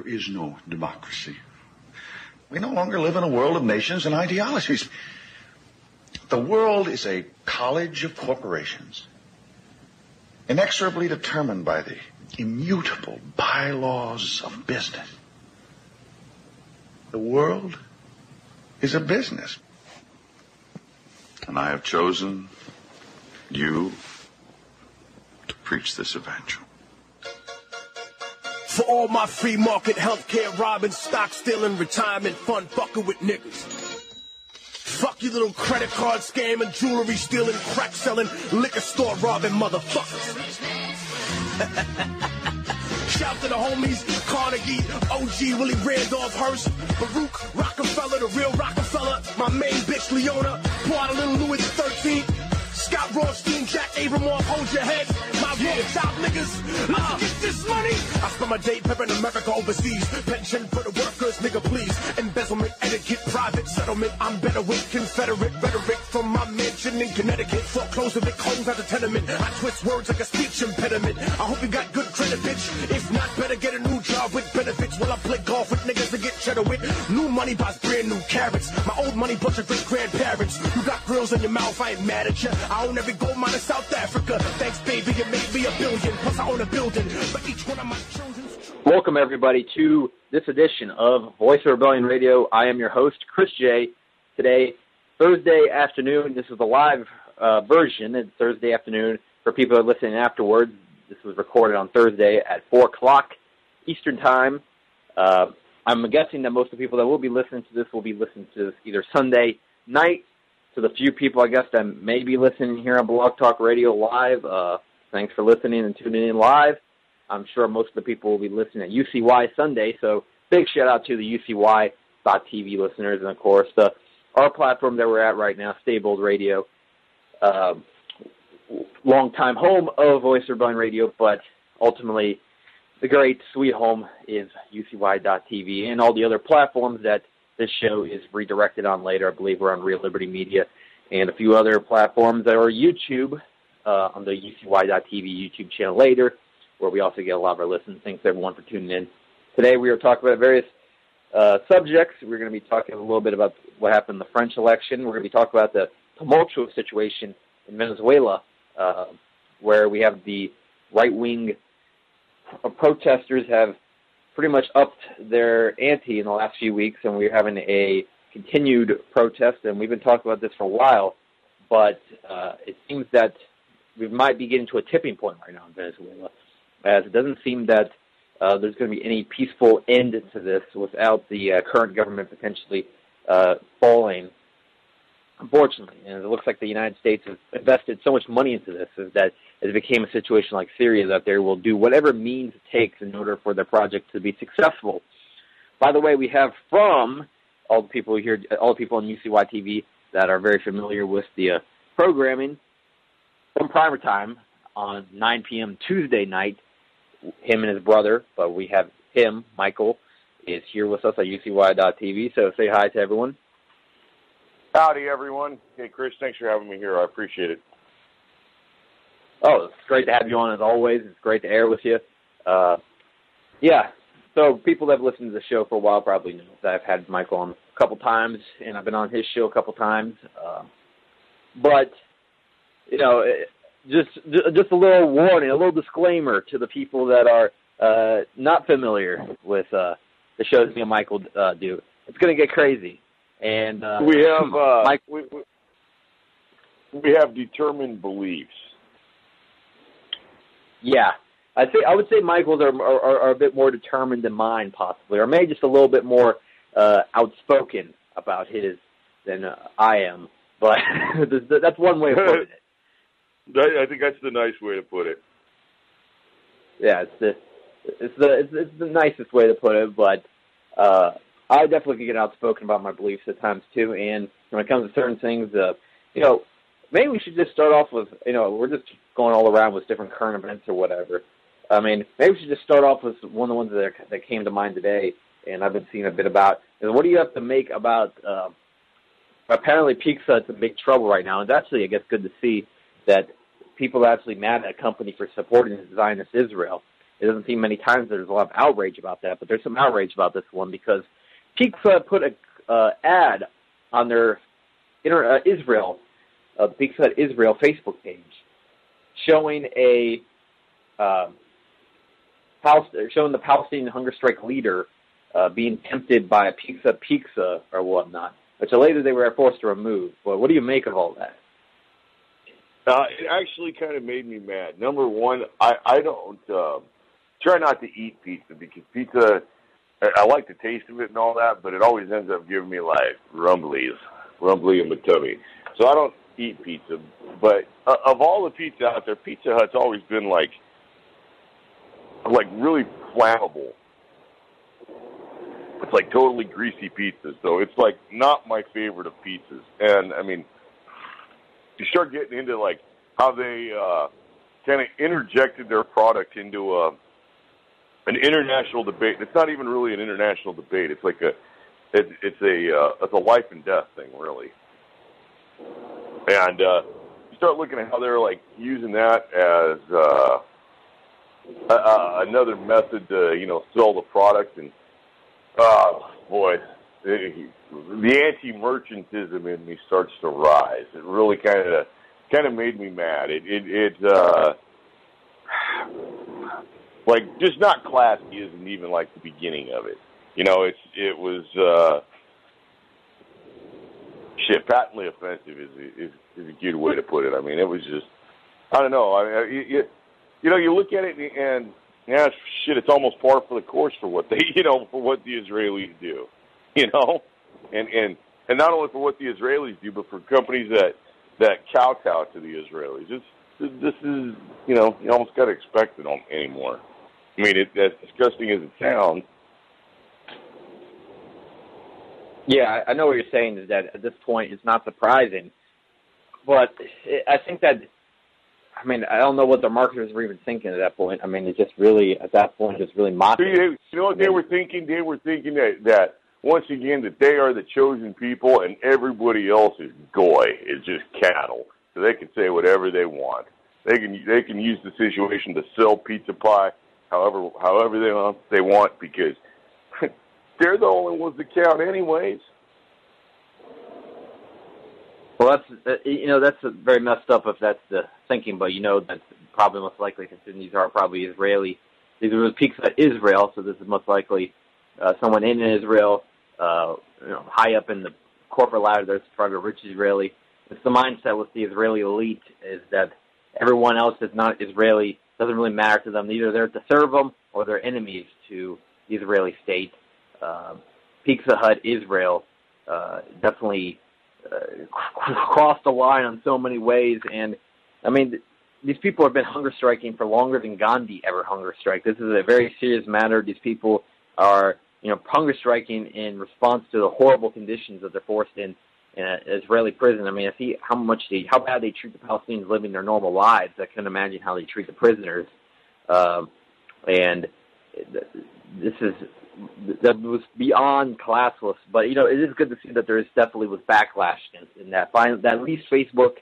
There is no democracy. We no longer live in a world of nations and ideologies. The world is a college of corporations, inexorably determined by the immutable bylaws of business. The world is a business. And I have chosen you to preach this evangel. For all my free market healthcare robbing, stock stealing, retirement fund fucking with niggas. Fuck you little credit card scamming, jewelry stealing, crack selling, liquor store robbing motherfuckers. Shout to the homies, Carnegie, OG, Willie Randolph Hearst, Baruch, Rockefeller, the real Rockefeller, my main bitch Leona, pour out a little Louis XIII, Scott Rothstein, Jack Abramoff, hold your head, my Rothschild niggas, let's get this money. I spend my day pepping America overseas, pension for the workers, nigga please, embezzlement, etiquette, private settlement, I'm better with Confederate rhetoric from my mansion in Connecticut, foreclose of it, close out the tenement, I twist words like a speech impediment, I hope you got good credit, bitch, if not, better get a new job with benefits, while I play golf with niggas to get cheddar with, new money buys brand new carrots, my old money bunch of great grandparents, you got grills in your mouth, I ain't mad at you, I own every gold mine in South Africa. Thanks, baby, you made me $1 billion. Plus, I own a building. But each one of my children's... Welcome, everybody, to this edition of Voice of Rebellion Radio. I am your host, Chris J. Today, Thursday afternoon. This is the live version. It's Thursday afternoon. For people who are listening afterwards, this was recorded on Thursday at 4 o'clock Eastern Time. I'm guessing that most of the people that will be listening to this will be listening to this either Sunday night. To the few people, I guess, that may be listening here on Blog Talk Radio live, thanks for listening and tuning in live. I'm sure most of the people will be listening at UCY Sunday, so big shout-out to the UCY.TV listeners, and, of course, our platform that we're at right now, Staybold Radio, longtime home of Voice of Rebellion Radio, but ultimately the great, sweet home is UCY.TV and all the other platforms that this show is redirected on later. I believe we're on Real Liberty Media and a few other platforms that are YouTube, on the UCY.TV YouTube channel later, where we also get a lot of our listens. Thanks, everyone, for tuning in. Today we are talking about various subjects. We're going to be talking a little bit about what happened in the French election. We're going to be talking about the tumultuous situation in Venezuela, where we have the right-wing protesters have pretty much upped their ante in the last few weeks, and we're having a continued protest, and we've been talking about this for a while, but it seems that we might be getting to a tipping point right now in Venezuela, as it doesn't seem that there's going to be any peaceful end to this without the current government potentially falling, unfortunately. And it looks like the United States has invested so much money into this that it became a situation like Syria, that they will do whatever means it takes in order for their project to be successful. By the way, we have from all the people here, all the people on UCY TV that are very familiar with the programming, from Primer Time on 9 p.m. Tuesday night, him and his brother, but we have him, Michael, is here with us at UCY.TV, so say hi to everyone. Howdy, everyone. Hey, Chris, thanks for having me here. I appreciate it. Oh, it's great to have you on as always. It's great to air with you. Yeah, so people that have listened to the show for a while probably know that I've had Michael on a couple times, and I've been on his show a couple times. But, you know, just a little warning, a little disclaimer to the people that are not familiar with the shows me and Michael do. It's going to get crazy. And we have we have determined beliefs. Yeah, I would say Michael's are a bit more determined than mine, possibly, or maybe just a little bit more outspoken about his than I am. But that's one way of putting it. I think that's the nice way to put it. Yeah, it's the nicest way to put it. But I definitely get outspoken about my beliefs at times too. And when it comes to certain things, you know, maybe we should just start off with, you know, we're just going all around with different current events or whatever. I mean, maybe we should just start off with one of the ones that came to mind today, and I've been seeing a bit about. And what do you have to make about, apparently Pizza's in big trouble right now. It's actually, I guess, good to see that people are actually mad at a company for supporting Zionist Israel. it doesn't seem many times there's a lot of outrage about that, but there's some outrage about this one because Pizza Hut put a ad on their Israel, the Pizza Hut Israel Facebook page, showing showing the Palestinian hunger strike leader being tempted by a pizza or whatnot, which later they were forced to remove. But what do you make of all that? It actually kind of made me mad. Number one, I don't try not to eat pizza because pizza, I like the taste of it and all that, but it always ends up giving me like rumbly in my tummy. So I don't eat pizza. But of all the pizza out there, Pizza Hut's always been like really flammable. It's like totally greasy pizza, so it's like not my favorite of pizzas. And I mean, you start getting into like how they kind of interjected their product into an international debate. It's not even really an international debate. It's like it's a life and death thing, really. And you start looking at how they're like using that as another method to sell the product, and boy, the anti-merchantism in me starts to rise. It really kind of made me mad. It like just not classy isn't even like the beginning of it. It was patently offensive is a good way to put it. I mean, it was just, I don't know. You look at it and yeah, shit, it's almost par for the course for what they, for what the Israelis do, and not only for what the Israelis do, but for companies that kowtow to the Israelis. This is, you almost got to expect it anymore. I mean, as disgusting as it sounds. Yeah, I know what you're saying is that at this point it's not surprising, but I think that, I mean, I don't know what the marketers were even thinking at that point. I mean, it just really, at that point, just really mocking. You know what they were thinking? They were thinking that once again, that they are the chosen people and everybody else is goy, is just cattle. So they can say whatever they want. They can use the situation to sell pizza pie however they want because they're the only ones that count anyways. Well, that's very messed up if that's the thinking, but that's probably most likely, considering these are probably Israeli. These are Pizza Hut Israel, so this is most likely someone in Israel, high up in the corporate ladder. There's probably a rich Israeli. It's the mindset with the Israeli elite is that everyone else that's not Israeli doesn't really matter to them. Either they're to serve them or they're enemies to the Israeli state. Pizza Hut Israel definitely crossed the line on so many ways. And, I mean, these people have been hunger striking for longer than Gandhi ever hunger strike. This is a very serious matter. These people are, hunger striking in response to the horrible conditions that they're forced in an Israeli prison. I mean, I see how bad they treat the Palestinians living their normal lives. I can imagine how they treat the prisoners. And that was beyond classless. But, it is good to see that there definitely was backlash in that. That at least Facebook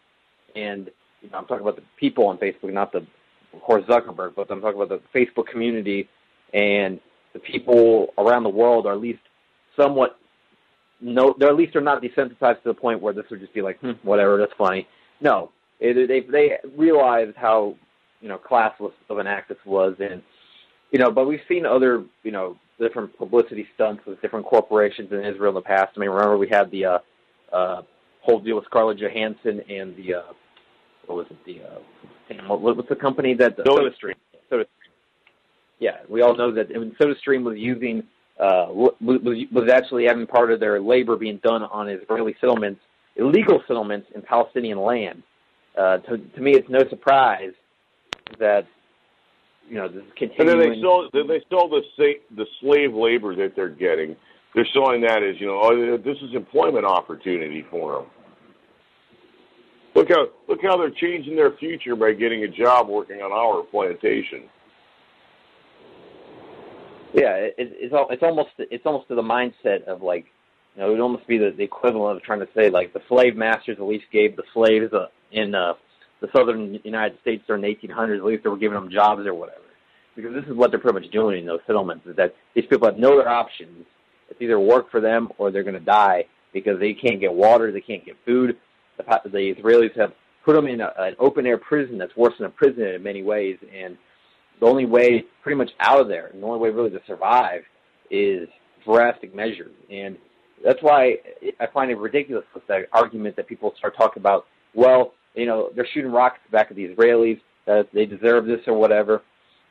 and, I'm talking about the people on Facebook, not of course, Zuckerberg, but I'm talking about the Facebook community and the people around the world are at least somewhat, they're at least not desensitized to the point where this would just be like, whatever, that's funny. No, they realized how, classless of an act this was. And, but we've seen other, different publicity stunts with different corporations in Israel in the past. I mean, remember we had the whole deal with Scarlett Johansson and the, what's the company that, SodaStream. Yeah, we all know that SodaStream was using, was actually having part of their labor being done on Israeli settlements, illegal settlements in Palestinian land. To me, it's no surprise that, this is continuing. And then they sell the slave labor that they're getting. They're selling that as, this is employment opportunity for them. Look how they're changing their future by getting a job working on our plantation. Yeah, it's almost to the mindset of like, it would almost be the equivalent of trying to say like the slave masters at least gave the slaves in the southern United States during the 1800s, at least they were giving them jobs or whatever. because this is what they're pretty much doing in those settlements, is that these people have no other options. It's either work for them or they're going to die because they can't get water, they can't get food. The Israelis have put them in an open-air prison that's worse than a prison in many ways, and the only way pretty much out of there, and the only way really to survive is drastic measures. And that's why I find it ridiculous with the argument that people start talking about, well, they're shooting rockets back at the Israelis, that they deserve this or whatever.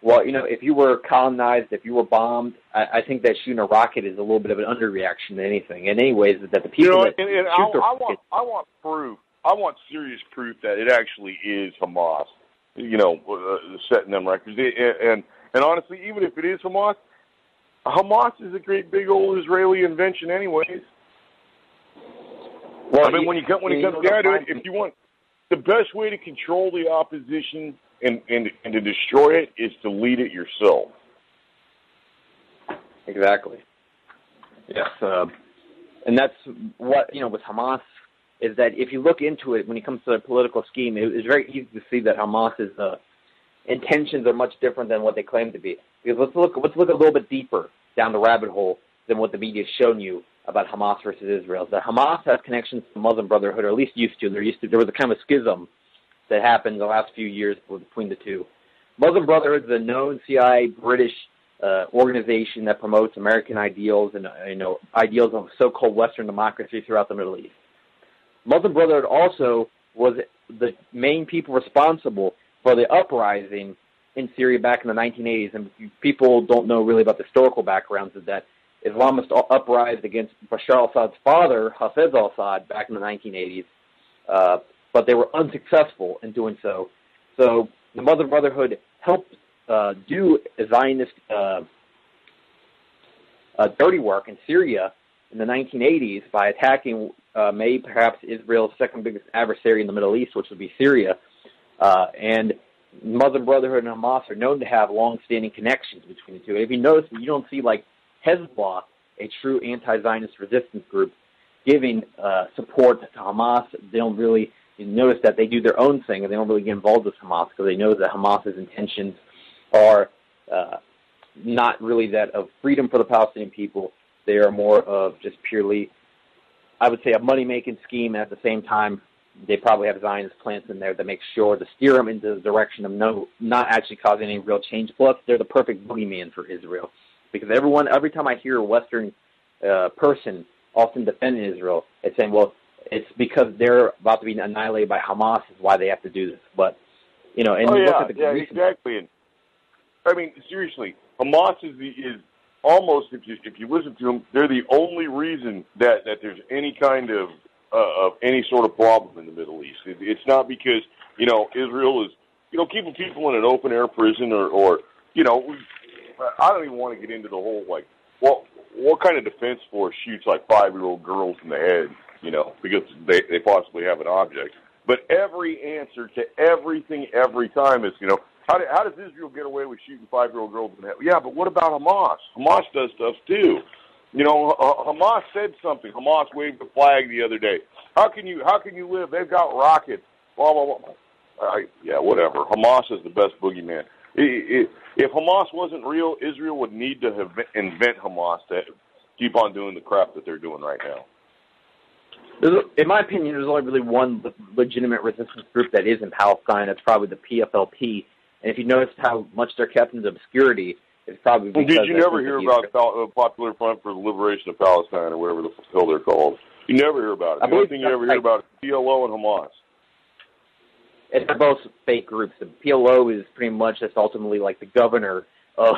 Well, if you were colonized, if you were bombed, I think that shooting a rocket is a little bit of an underreaction to anything. And anyways, that the people I want proof. I want serious proof that it actually is Hamas, setting them records. And honestly, even if it is Hamas is a great big old Israeli invention anyways. Well, I mean, when it comes down to it, if you want, the best way to control the opposition and to destroy it is to lead it yourself. Exactly. Yes. And that's what, with Hamas, is that if you look into it, when it comes to the political scheme, it's very easy to see that Hamas's intentions are much different than what they claim to be. Because let's look a little bit deeper down the rabbit hole than what the media's shown you about Hamas versus Israel. That Hamas has connections to the Muslim Brotherhood, or at least used to. There was a kind of a schism that happened the last few years between the two. Muslim Brotherhood is a known CIA British organization that promotes American ideals and ideals of so-called Western democracy throughout the Middle East. Muslim Brotherhood also was the main people responsible for the uprising in Syria back in the 1980s. And people don't know really about the historical backgrounds of that. Islamists uprised against Bashar al-Assad's father, Hafez al-Assad, back in the 1980s. But they were unsuccessful in doing so. So the Muslim Brotherhood helped do Zionist dirty work in Syria in the 1980s by attacking perhaps Israel's second biggest adversary in the Middle East, which would be Syria. And Muslim Brotherhood and Hamas are known to have long-standing connections between the two. And if you notice, you don't see like Hezbollah, a true anti-Zionist resistance group, giving support to Hamas. They don't really notice that they do their own thing, and they don't really get involved with Hamas because they know that Hamas's intentions are not really that of freedom for the Palestinian people. They are more of just purely, I would say, a money-making scheme. At the same time, they probably have Zionist plants in there that make sure to steer them into the direction of not actually causing any real change. Plus, they're the perfect boogeyman for Israel. Because every time I hear a Western person often defending Israel, it's saying, well, it's because they're about to be annihilated by Hamas is why they have to do this. But, look at the recent... exactly. And, I mean, seriously, Hamas is almost, if you listen to them, they're the only reason that there's any kind of any sort of problem in the Middle East. It's not because, Israel is, keeping people in an open-air prison or I don't even want to get into the whole, what kind of defense force shoots, 5-year-old girls in the head, because they possibly have an object. But every answer to everything every time is, how does Israel get away with shooting 5-year-old girls in the head? Yeah, but what about Hamas? Hamas does stuff, too. Hamas said something. Hamas waved the flag the other day. How can you live? They've got rockets. Blah, blah, blah. Yeah, whatever. Hamas is the best boogeyman. If Hamas wasn't real, Israel would need to invent Hamas to keep on doing the crap that they're doing right now. In my opinion, there's only really one legitimate resistance group that is in Palestine. That's probably the PFLP. And if you notice how much they're kept in obscurity, it's probably because... Did you never hear about Popular Front for the Liberation of Palestine or whatever the hell they're called? You never hear about it. The only thing you ever hear about is PLO and Hamas. They're both fake groups. The PLO is pretty much just ultimately like the governor of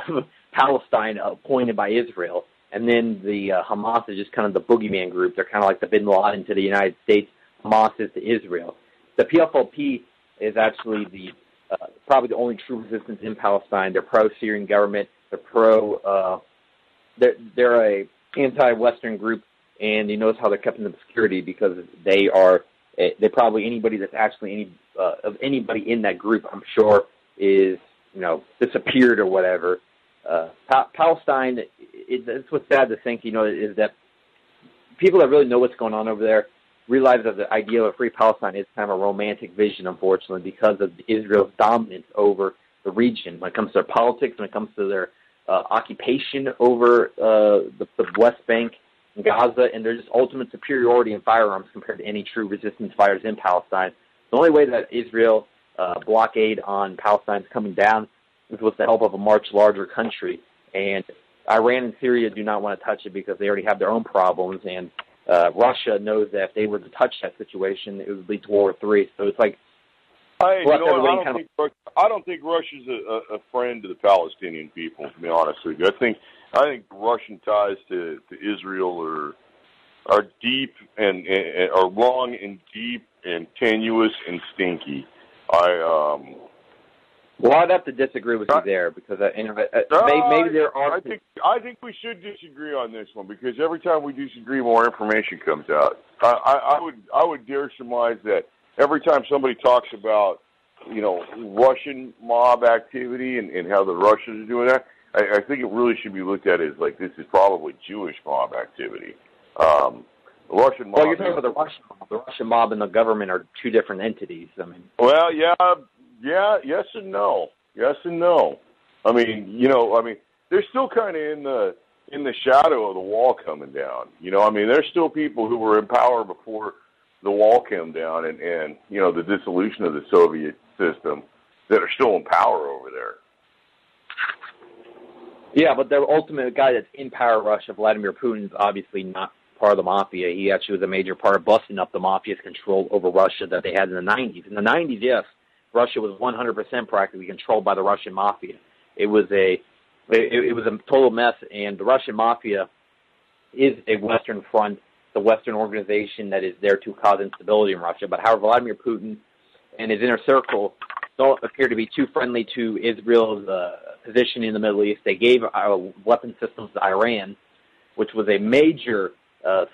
Palestine appointed by Israel. And then the Hamas is just kind of the boogeyman group. They're kind of like the Bin Laden to the United States. Hamas is to Israel. The PFLP is actually probably the only true resistance in Palestine. They're pro-Syrian government. They're they're a anti-Western group, and you notice how they're kept in obscurity because they probably anybody that's actually of anybody in that group, I'm sure, is disappeared or whatever. Palestine, it's what's sad to think, is that people that really know what's going on over there realize that the idea of a free Palestine is kind of a romantic vision, unfortunately, because of Israel's dominance over the region, when it comes to their politics, when it comes to their occupation over the West Bank and Gaza, and their just ultimate superiority in firearms compared to any true resistance fighters in Palestine. The only way that Israel blockade on Palestine is coming down is with the help of a much larger country. And Iran and Syria do not want to touch it because they already have their own problems, and Russia knows that if they were to touch that situation, it would lead to World War III. So it's like, I don't think Russia's a friend to the Palestinian people, to be honest with you. I think Russian ties to Israel are deep and are long and deep and tenuous and stinky. Well, I'd have to disagree with you there because maybe there are. I think we should disagree on this one because every time we disagree, more information comes out. I would dare surmise that every time somebody talks about, Russian mob activity and how the Russians are doing that, I think it really should be looked at as like this is probably Jewish mob activity. The Russian mob. Well, you're talking about the Russian mob. The Russian mob and the government are two different entities. I mean. Well, yeah, yes and no. Yes and no. I mean, they're still kind of in the shadow of the wall coming down. There's still people who were in power before the wall came down and the dissolution of the Soviet system that are still in power over there. Yeah, but the ultimate guy that's in power in Russia, Vladimir Putin, is obviously not part of the mafia. He actually was a major part of busting up the mafia's control over Russia that they had in the 90s. In the 90s, yes, Russia was 100% practically controlled by the Russian mafia. It was a total mess, and the Russian mafia is a Western front, the Western organization that is there to cause instability in Russia. But however, Vladimir Putin and his inner circle don't appear to be too friendly to Israel's position in the Middle East. They gave weapon systems to Iran, which was a major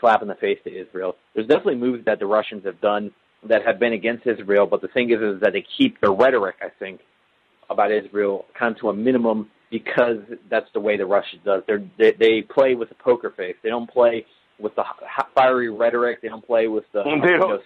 slap in the face to Israel. There's definitely moves that the Russians have done that have been against Israel, but the thing is that they keep their rhetoric, I think, about Israel kind of to a minimum because that's the way the Russians does. They play with a poker face. They don't play with the fiery rhetoric. They don't play with the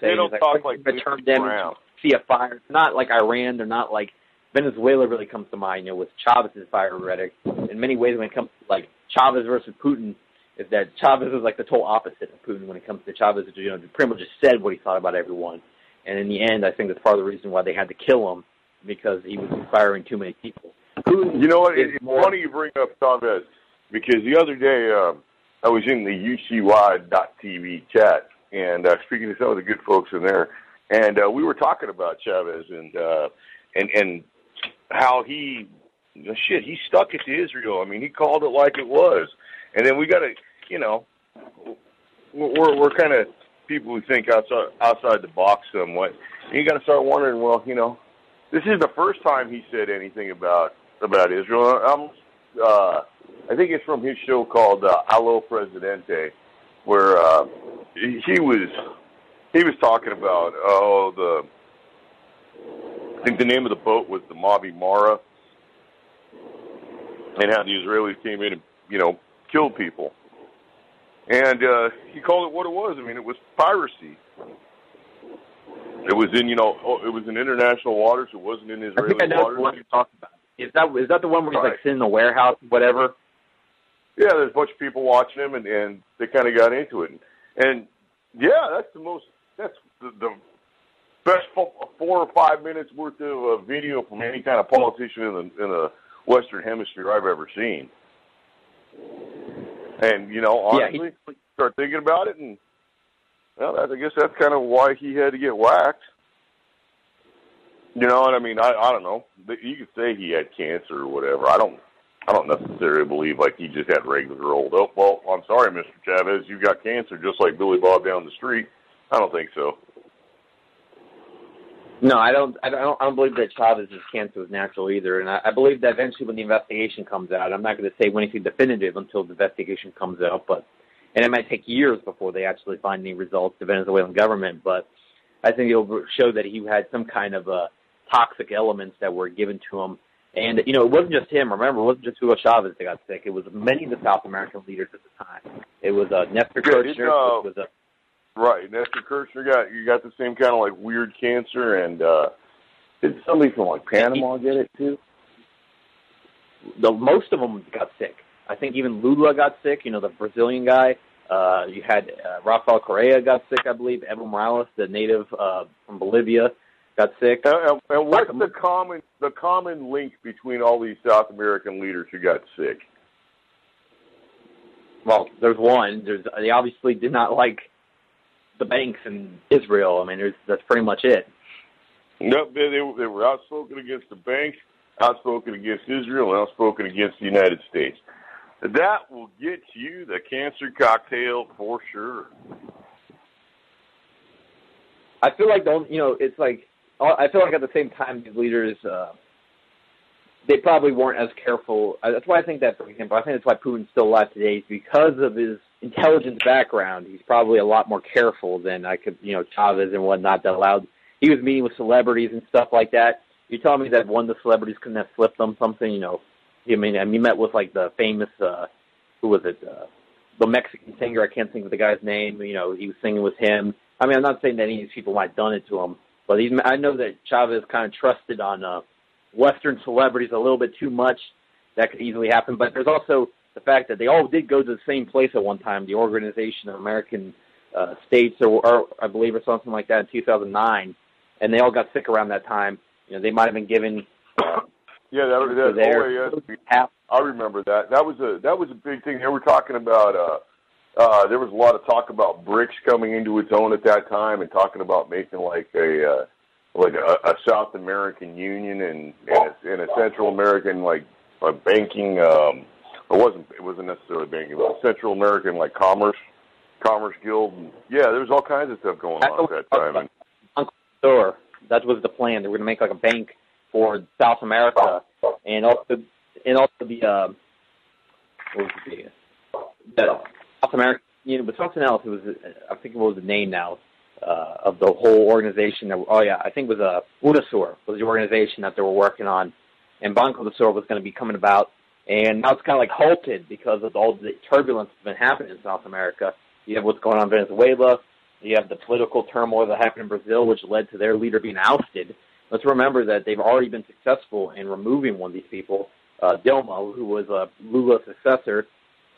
they don't talk like turn them see a fire. It's not like Iran. They're not like Venezuela. Really comes to mind. With Chavez's fiery rhetoric. In many ways, when it comes to like Chavez versus Putin, is that Chavez is like the total opposite of Putin when it comes to Chavez. Pretty much just said what he thought about everyone, and in the end, I think that's part of the reason why they had to kill him because he was inspiring too many people. Putin, you know what? It's funny you bring up Chavez because the other day I was in the UCY.TV chat and speaking to some of the good folks in there, and we were talking about Chavez and how he stuck it to Israel. I mean, he called it like it was, and then we got to, we're kind of people who think outside the box somewhat. And you got to start wondering, well, this is the first time he said anything about Israel. I think it's from his show called Allo Presidente, where he was talking about I think the name of the boat was the Mavi Mara, and how the Israelis came in and killed people, and he called it what it was. I mean, it was piracy. It was in it was in international waters. It wasn't in Israeli waters. I think I know what you're talking about. Is that the one where he's like sitting in the warehouse, whatever? Yeah, there's a bunch of people watching him, and they kind of got into it. And yeah, that's the best 4 or 5 minutes worth of video from any kind of politician in the Western Hemisphere I've ever seen. And honestly, start thinking about it, and I guess that's kind of why he had to get whacked. And I mean, I don't know. You could say he had cancer or whatever. I don't necessarily believe like he just had regular old. Oh well, I'm sorry, Mr. Chavez, you got cancer just like Billy Bob down the street. I don't think so. No, I don't believe that Chavez's cancer was natural either, and I believe that eventually when the investigation comes out, I'm not going to say anything definitive until the investigation comes out, and it might take years before they actually find any results, the Venezuelan government, but I think it'll show that he had some kind of toxic elements that were given to him. And, it wasn't just him. Remember, it wasn't just Hugo Chavez that got sick. It was many of the South American leaders at the time. It was Nestor Kirchner. Right, Nestor Kirchner got the same kind of like weird cancer, and did somebody from like Panama get it too? most of them got sick. I think even Lula got sick, the Brazilian guy. You had Rafael Correa got sick, I believe. Evo Morales, the native from Bolivia, got sick. And what's the common link between all these South American leaders who got sick? Well, there's one. They obviously did not like the banks in Israel. I mean, that's pretty much it. Nope, they were outspoken against the banks, outspoken against Israel, and outspoken against the United States. That will get you the cancer cocktail for sure. I feel like it's like I feel like at the same time these leaders they probably weren't as careful. That's why I think that, for example, I think that's why Putin's still alive today, is because of his intelligence background. He's probably a lot more careful than Chavez and whatnot, that allowed. He was meeting with celebrities and stuff like that. You're telling me that one of the celebrities couldn't have slipped them something, he met with like the famous, who was it, the Mexican singer, I can't think of the guy's name, he was singing with him. I mean, I'm not saying that any of these people might have done it to him, but I know that Chavez kind of trusted on Western celebrities a little bit too much. That could easily happen. But there's also the fact that they all did go to the same place at one time, the Organization of American States, or I believe, or something like that, in 2009, and they all got sick around that time. They might have been given. Yeah, I remember that. That was a big thing. They were talking about. There was a lot of talk about BRICS coming into its own at that time, and talking about making like a South American Union and a Central American like a banking. It wasn't necessarily banking, but Central American like commerce guild. And, yeah, there was all kinds of stuff going on at that time. Sure, that was the plan. They were going to make like a bank for South America, and also the South American Union, but something else. It was, I think, what was the name now of the whole organization? I think it was UNASUR was the organization that they were working on, and Banco de Sur was going to be coming about, and now it's kind of like halted because of all the turbulence that's been happening in South America. You have what's going on in Venezuela. You have the political turmoil that happened in Brazil, which led to their leader being ousted. Let's remember that they've already been successful in removing one of these people, Dilma, who was Lula's successor,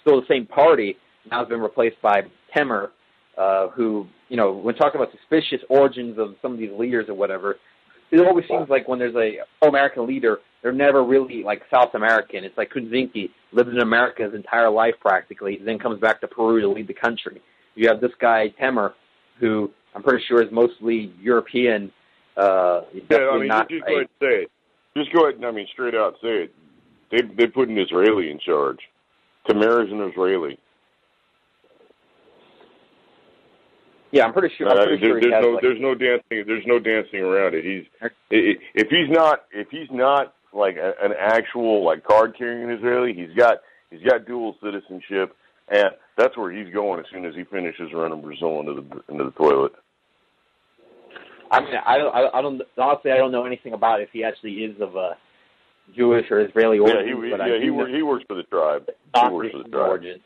still the same party, now has been replaced by Temer, who, when talking about suspicious origins of some of these leaders or whatever, it always seems like when there's a American leader, they're never really like South American. It's like Kuczynski, lives in America his entire life practically, then comes back to Peru to lead the country. You have this guy, Temer, who I'm pretty sure is mostly European. Just go ahead and say it. Just go ahead and, straight out say it. They put an Israeli in charge. Temer is an Israeli. Yeah, I'm pretty sure. There's no dancing around it. If he's not like an actual like card carrying Israeli, he's got dual citizenship, and that's where he's going as soon as he finishes running Brazil into the toilet. I mean, I don't honestly, I don't know anything about if he actually is of a Jewish or Israeli origin. He works for the tribe. He works for the tribe. Origin.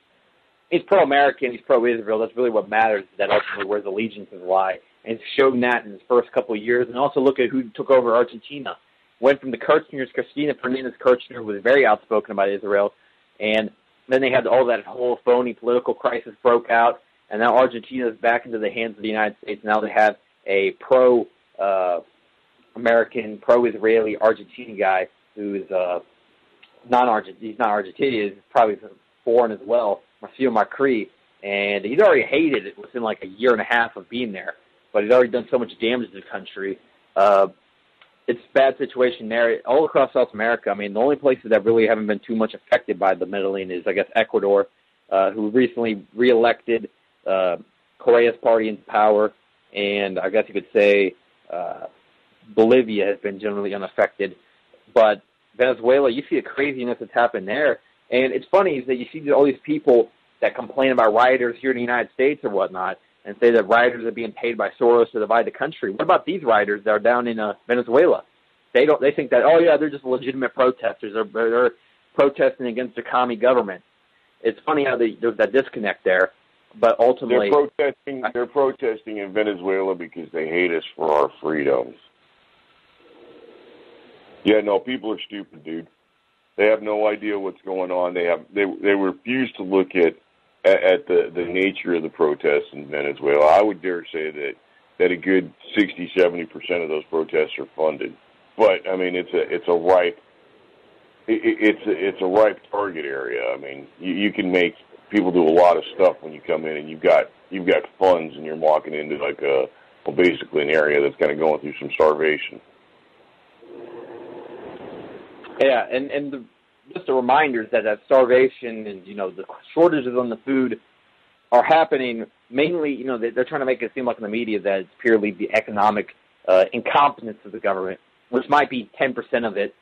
He's pro-American, he's pro-Israel. That's really what matters, that ultimately where his allegiances lie. And he's shown that in his first couple of years. And also look at who took over Argentina. Went from the Kirchners. Cristina Fernandez Kirchner was very outspoken about Israel. And then they had all that whole phony political crisis broke out. And now Argentina is back into the hands of the United States. Now they have a pro-American, pro-Israeli Argentinian guy who's non-Argentinian. He's not Argentinian. He's probably foreign as well. Marcio Macri, and he's already hated it within like a year and a half of being there, but he's already done so much damage to the country. It's a bad situation there. All across South America, the only places that really haven't been too much affected by the Medellin is, I guess, Ecuador, who recently re-elected Correa's party into power, and I guess you could say Bolivia has been generally unaffected. But Venezuela, you see the craziness that's happened there. And it's funny is that you see all these people that complain about rioters here in the United States or whatnot and say that rioters are being paid by Soros to divide the country. What about these rioters that are down in Venezuela? They think that, they're just legitimate protesters. They're protesting against the commie government. It's funny how there's that disconnect there. But ultimately, they're protesting in Venezuela because they hate us for our freedoms. Yeah, no, people are stupid, dude. They have no idea what's going on. They refuse to look at the nature of the protests in Venezuela. I would dare say that a good 60-70% of those protests are funded. But I mean, it's a ripe target area. I mean, you can make people do a lot of stuff when you come in, and you've got funds, and you're walking into like basically an area that's kind of going through some starvation. Yeah, and just a reminder that starvation and, the shortages on the food are happening mainly, they're trying to make it seem like in the media that it's purely the economic incompetence of the government, which might be 10% of it,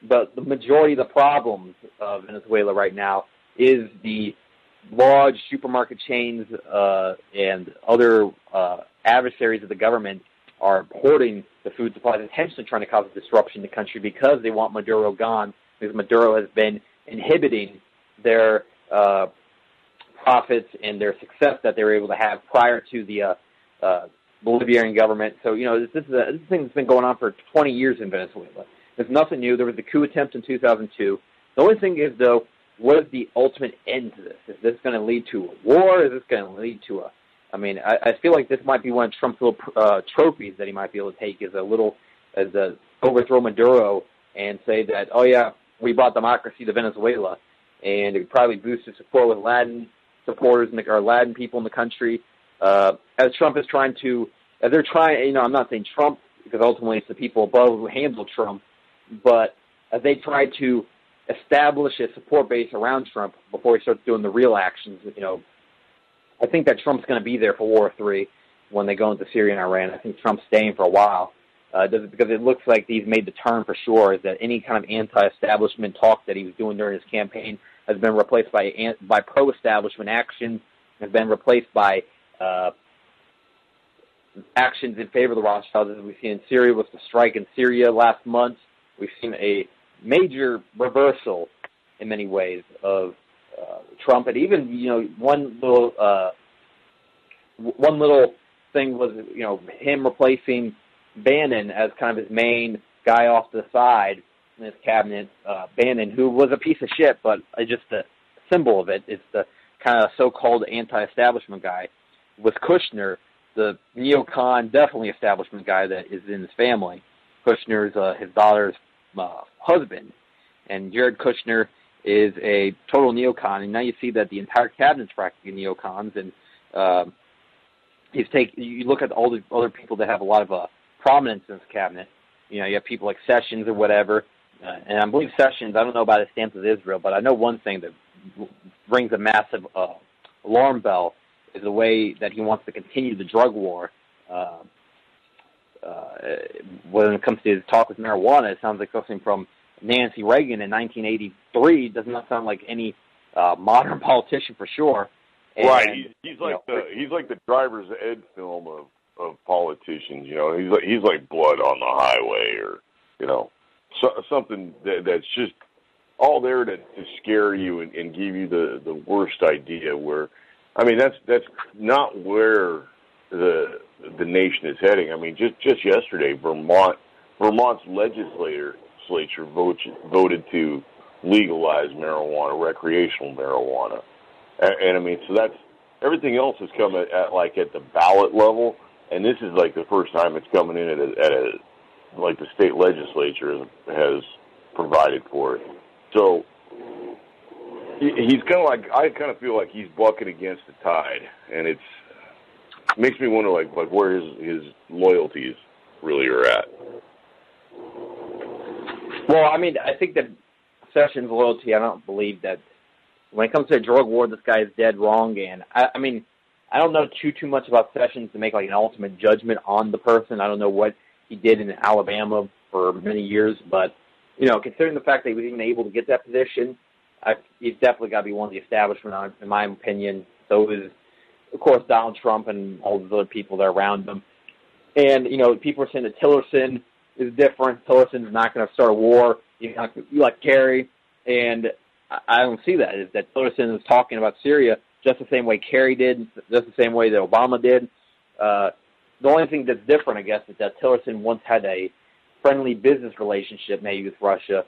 but the majority of the problems of Venezuela right now is the large supermarket chains and other adversaries of the government are hoarding the food supplies, intentionally trying to cause a disruption in the country because they want Maduro gone, because Maduro has been inhibiting their profits and their success that they were able to have prior to the Bolivian government. So, this thing that's been going on for 20 years in Venezuela. There's nothing new. There was a coup attempt in 2002. The only thing is, though, what is the ultimate end to this? Is this going to lead to a war? Is this going to lead to I feel like this might be one of Trump's little trophies that he might be able to take as overthrow Maduro and say that, oh yeah, we brought democracy to Venezuela, and it would probably boost his support with Latin supporters or Latin people in the country. As Trump is trying to, as they're trying, I'm not saying Trump because ultimately it's the people above who handle Trump, but as they try to establish a support base around Trump before he starts doing the real actions, I think that Trump's going to be there for War 3 when they go into Syria and Iran. I think Trump's staying for a while because it looks like he's made the turn for sure, is that any kind of anti-establishment talk that he was doing during his campaign has been replaced by pro-establishment action, has been replaced by actions in favor of the Rothschilds, as we've seen in Syria with the strike in Syria last month. We've seen a major reversal in many ways of Trump, and even one little thing was him replacing Bannon as kind of his main guy off to the side in his cabinet. Bannon, who was a piece of shit, but just the symbol of it is the kind of so-called anti-establishment guy. With Kushner, the neocon, definitely establishment guy that is in his family. Kushner's his daughter's husband, and Jared Kushner is a total neocon, and now you see that the entire cabinet's practically neocons, and you look at all the other people that have a lot of prominence in this cabinet. You have people like Sessions or whatever, and I believe Sessions, I don't know about his stance with Israel, but I know one thing that rings a massive alarm bell is the way that he wants to continue the drug war. When it comes to his talk with marijuana, it sounds like something from Nancy Reagan in 1983. Does not sound like any modern politician for sure. And, right, he's like the driver's ed film of politicians. He's like Blood on the Highway, or something that's just all there to scare you and give you the worst idea. Where, I mean, that's not where the nation is heading. I mean, just yesterday, Vermont's legislature voted to legalize marijuana, recreational marijuana, and I mean, so that's everything else has come at the ballot level, and this is like the first time it's coming in at the state legislature has provided for it. So he's kind of like, I kind of feel like he's bucking against the tide, and it makes me wonder like where his loyalties really are at. Well, I mean, I think that Sessions' loyalty, I don't believe that when it comes to a drug war, this guy is dead wrong. And I mean, I don't know too much about Sessions to make like an ultimate judgment on the person. I don't know what he did in Alabama for many years, but considering the fact that he was even able to get that position, he's definitely got to be one of the establishment, in my opinion. So is, of course, Donald Trump and all the other people that are around him. And people are saying that Tillerson is different. Tillerson's not going to start a war. You like Kerry, and I don't see that. Is that Tillerson is talking about Syria just the same way Kerry did, just the same way that Obama did. The only thing that's different, I guess, is that Tillerson once had a friendly business relationship maybe with Russia,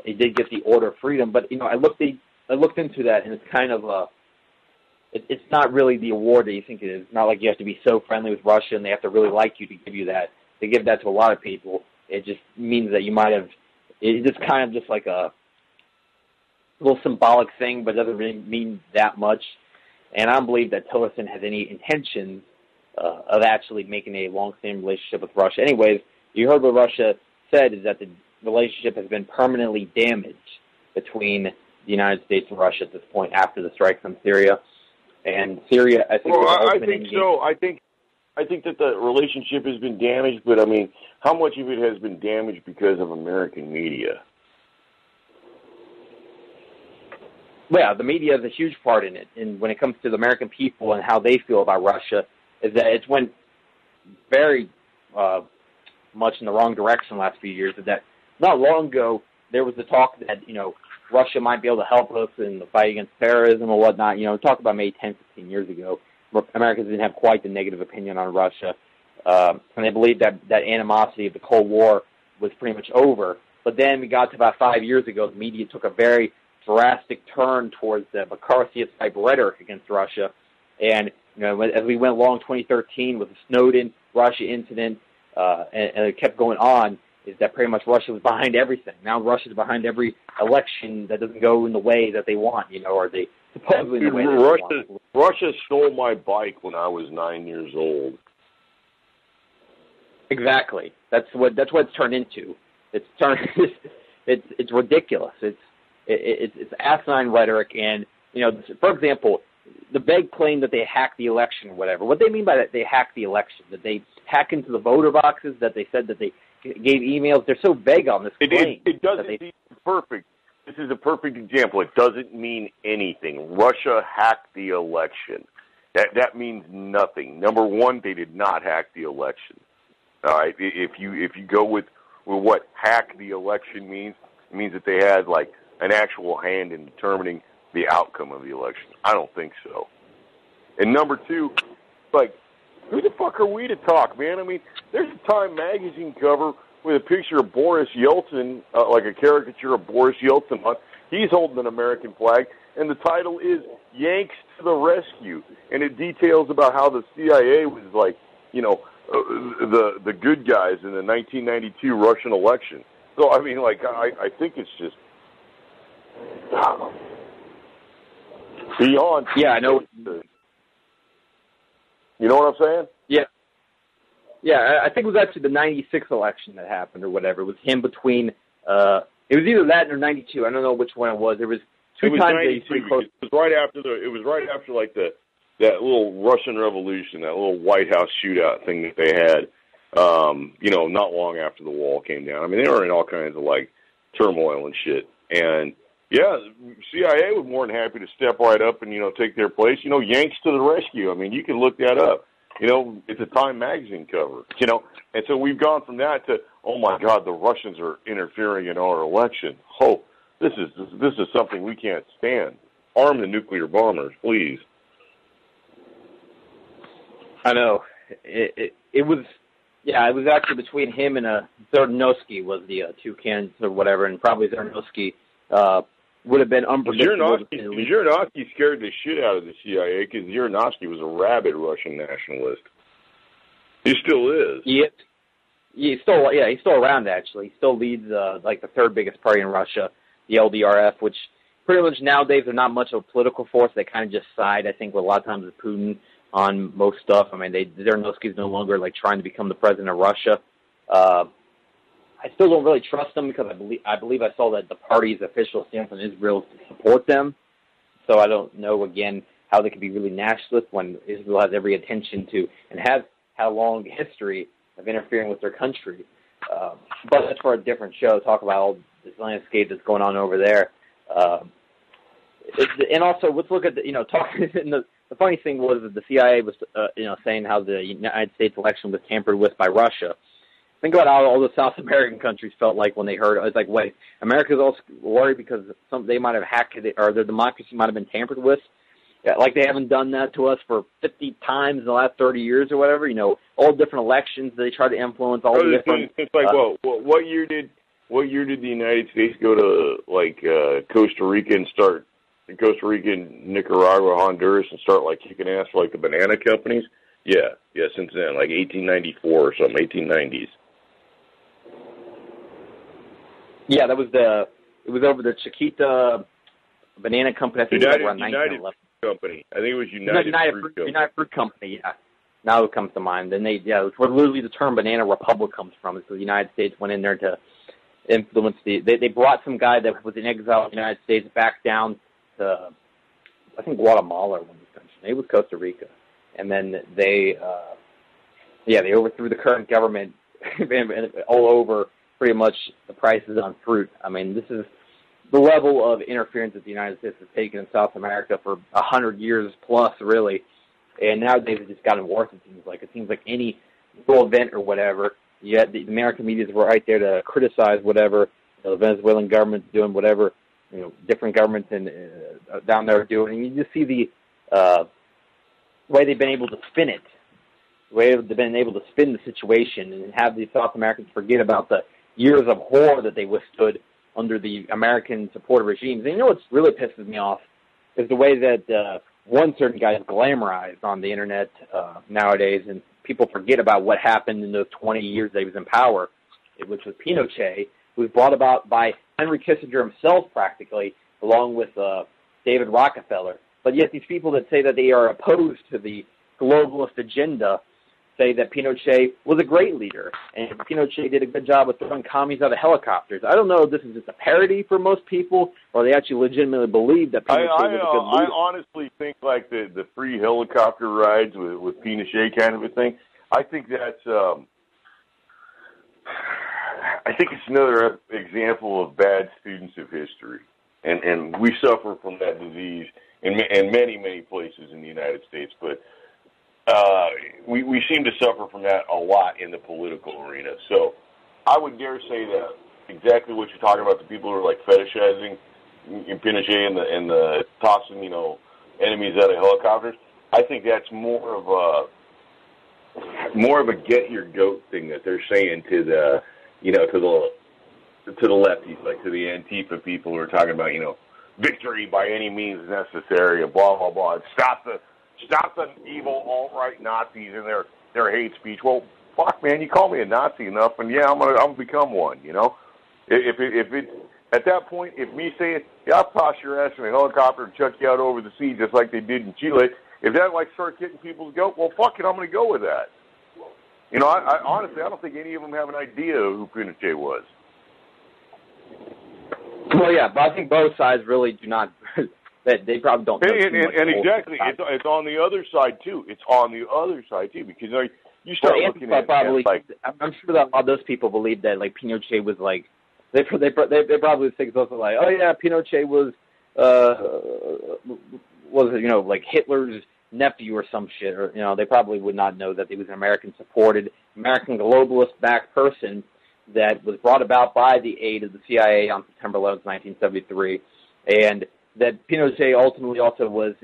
he did get the Order of Freedom. But I looked into that, and it's kind of it's not really the award that you think it is. It's not like you have to be so friendly with Russia and they have to really like you to give you that. They give that to a lot of people. It just means that you might have. It's just kind of just like a little symbolic thing, but it doesn't really mean that much. And I don't believe that Tillerson has any intentions of actually making a long-standing relationship with Russia. Anyways, you heard what Russia said is that the relationship has been permanently damaged between the United States and Russia at this point after the strikes on Syria. And Syria, I think. Well, I think so. I think that the relationship has been damaged, but I mean, how much of it has been damaged because of American media? Well, the media is a huge part in it. And when it comes to the American people and how they feel about Russia, is that it's went very much in the wrong direction the last few years. That not long ago, there was the talk that, Russia might be able to help us in the fight against terrorism or whatnot. Talk about maybe 10, 15 years ago. Americans didn't have quite the negative opinion on Russia. And they believed that animosity of the Cold War was pretty much over. But then we got to about 5 years ago, the media took a very drastic turn towards the McCarthyist-type rhetoric against Russia. And, as we went along 2013 with the Snowden Russia incident, and it kept going on, is that pretty much Russia was behind everything. Now Russia's behind every election that doesn't go in the way that they want, or they supposedly in the way that they want. Russia stole my bike when I was 9 years old. Exactly. That's what it's turned into. It's ridiculous. It's asinine rhetoric, and for example, the big claim that they hacked the election or whatever. What they mean by that, they hacked the election, that they hack into the voter boxes, that they said that they gave emails. They're so vague on this claim. It doesn't mean perfect. This is a perfect example. It doesn't mean anything. Russia hacked the election. That means nothing. Number one, they did not hack the election. All right. If you go with what hack the election means, it means that they had like an actual hand in determining the outcome of the election. I don't think so. And number two, who the fuck are we to talk, man? I mean, there's a Time magazine cover with a picture of Boris Yeltsin, like a caricature of Boris Yeltsin. He's holding an American flag, and the title is Yanks to the Rescue. And it details about how the CIA was the good guys in the 1992 Russian election. So, I mean, I think it's just beyond. Yeah, I know. You know what I'm saying? Yeah. Yeah, I think it was actually the 96 election that happened or whatever. It was him between, it was either that or 92. I don't know which one it was. There was two times that he's pretty close. It was right after that little Russian Revolution, that little White House shootout thing that they had, not long after the wall came down. I mean, they were in all kinds of turmoil and shit. And yeah, CIA was more than happy to step right up and, take their place. Yanks to the rescue. I mean, you can look that up. It's a Time magazine cover, And so we've gone from that to, oh my God, the Russians are interfering in our election. Oh, this is something we can't stand. Arm the nuclear bombers, please. I know. It was actually between him and Zernovsky was the two candidates or whatever, and probably Zernovsky would have been unpredictable. Zhirinovsky scared the shit out of the CIA because Zhirinovsky was a rabid Russian nationalist. He still is. He's still around actually. He still leads the third biggest party in Russia, the LDRF, which pretty much nowadays are not much of a political force. They kind of just side, I think, a lot of times with Putin on most stuff. I mean, Zhirinovsky's no longer trying to become the president of Russia. I still don't really trust them because I believe I saw that the party's official stance on Israel is to support them. So I don't know, again, how they could be really nationalist when Israel has every intention to and has had a long history of interfering with their country. But that's for a different show, talk about all this landscape that's going on over there. And also, let's look at the funny thing was that the CIA was, saying how the United States election was tampered with by Russia. Think about how all the South American countries felt like when they heard it. It's like, wait, America's also worried because they might have hacked it or their democracy might have been tampered with. Yeah, like they haven't done that to us for 50 times in the last 30 years or whatever. All different elections they try to influence. All the different. It's like, what year did what year did the United States go to like Costa Rica and start Costa Rica, Nicaragua, Honduras, and start like kicking ass for like the banana companies? Yeah, since then, like 1894 or something, 1890s. Yeah, it was over the Chiquita Banana Company. I think it was around 1911. Company. I think it was United Fruit Company. Yeah, now it comes to mind. Then it's where literally the term Banana Republic comes from. So the United States went in there to influence they brought some guy that was in exile in the United States back down to, I think, Guatemala when this country. It was Costa Rica, and then they overthrew the current government all over pretty much the prices on fruit. I mean, this is the level of interference that the United States has taken in South America for 100 years plus, really. And nowadays it's just gotten worse, it seems like. It seems like any world event or whatever, yet the American media is right there to criticize whatever the Venezuelan government's doing, whatever different governments down there are doing. And you just see the way they've been able to spin it, the way they've been able to spin the situation and have the South Americans forget about the years of horror that they withstood under the American-supported regimes. And what really pisses me off is the way that one certain guy is glamorized on the Internet nowadays, and people forget about what happened in those 20 years that he was in power, which was Pinochet, who was brought about by Henry Kissinger himself practically, along with David Rockefeller. But yet these people that say that they are opposed to the globalist agenda say that Pinochet was a great leader, and Pinochet did a good job of throwing commies out of helicopters. I don't know if this is just a parody for most people, or they actually legitimately believe that Pinochet was a good leader. I honestly think like the free helicopter rides with Pinochet kind of a thing, I think that's, I think it's another example of bad students of history. And we suffer from that disease in many, many places in the United States, but we seem to suffer from that a lot in the political arena. So I would dare say that exactly what you're talking about, the people who are like fetishizing Pinochet and the tossing, enemies out of helicopters, I think that's more of a get your goat thing that they're saying to the, to the lefties, like to the Antifa people who are talking about, victory by any means necessary and blah, blah, blah. Stop the evil alt-right Nazis and their hate speech. Well, fuck, man, you call me a Nazi enough, and yeah, I'm gonna become one. If it at that point, if me saying, yeah, I'll toss your ass in a helicopter and chuck you out over the sea just like they did in Chile, if that starts getting people's goat, well, fuck it, I'm gonna go with that. I honestly, I don't think any of them have an idea who Pinochet was. Well, yeah, but I think both sides really do not. That they probably don't. And exactly, it's on the other side too. It's on the other side too, because you start looking at probably. I'm sure that all those people believe that like Pinochet was like they probably think something like, oh yeah, Pinochet was like Hitler's nephew or some shit, or they probably would not know that he was an American supported, American globalist backed person that was brought about by the aid of the CIA on September 11th, 1973, and that Pinochet ultimately also was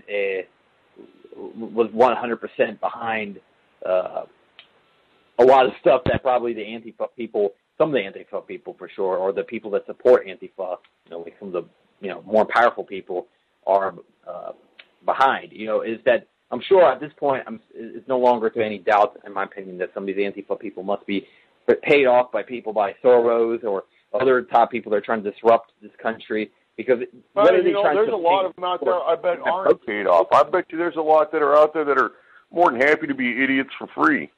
100% behind a lot of stuff that probably the Antifa people, some of the Antifa people for sure, or the people that support Antifa, like some of the more powerful people are behind. Is that I'm sure at this point it's no longer to any doubt, in my opinion, that some of these Antifa people must be paid off by people by Soros or other top people that are trying to disrupt this country. Because there's a lot of them out there I bet aren't paid off. I bet you there's a lot that are out there that are more than happy to be idiots for free.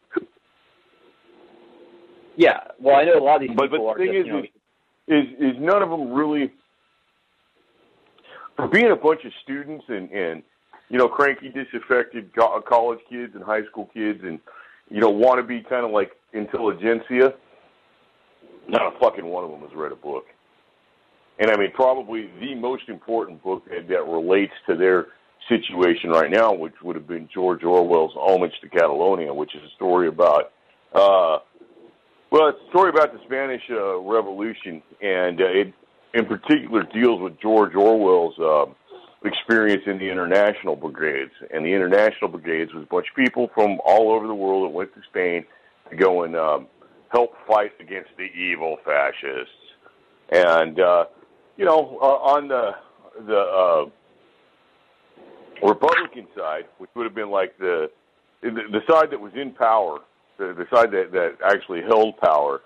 Yeah, well, I know a lot of these people are. But the thing is none of them really, for being a bunch of students and cranky, disaffected college kids and high school kids and, want to be kind of like intelligentsia, not a fucking one of them has read a book. And I mean, probably the most important book that relates to their situation right now, which would have been George Orwell's Homage to Catalonia, which is a story about, it's a story about the Spanish Revolution, and it in particular deals with George Orwell's experience in the International Brigades. And the International Brigades was a bunch of people from all over the world that went to Spain to go and help fight against the evil fascists. And on the Republican side, which would have been like the side that was in power, the side that actually held power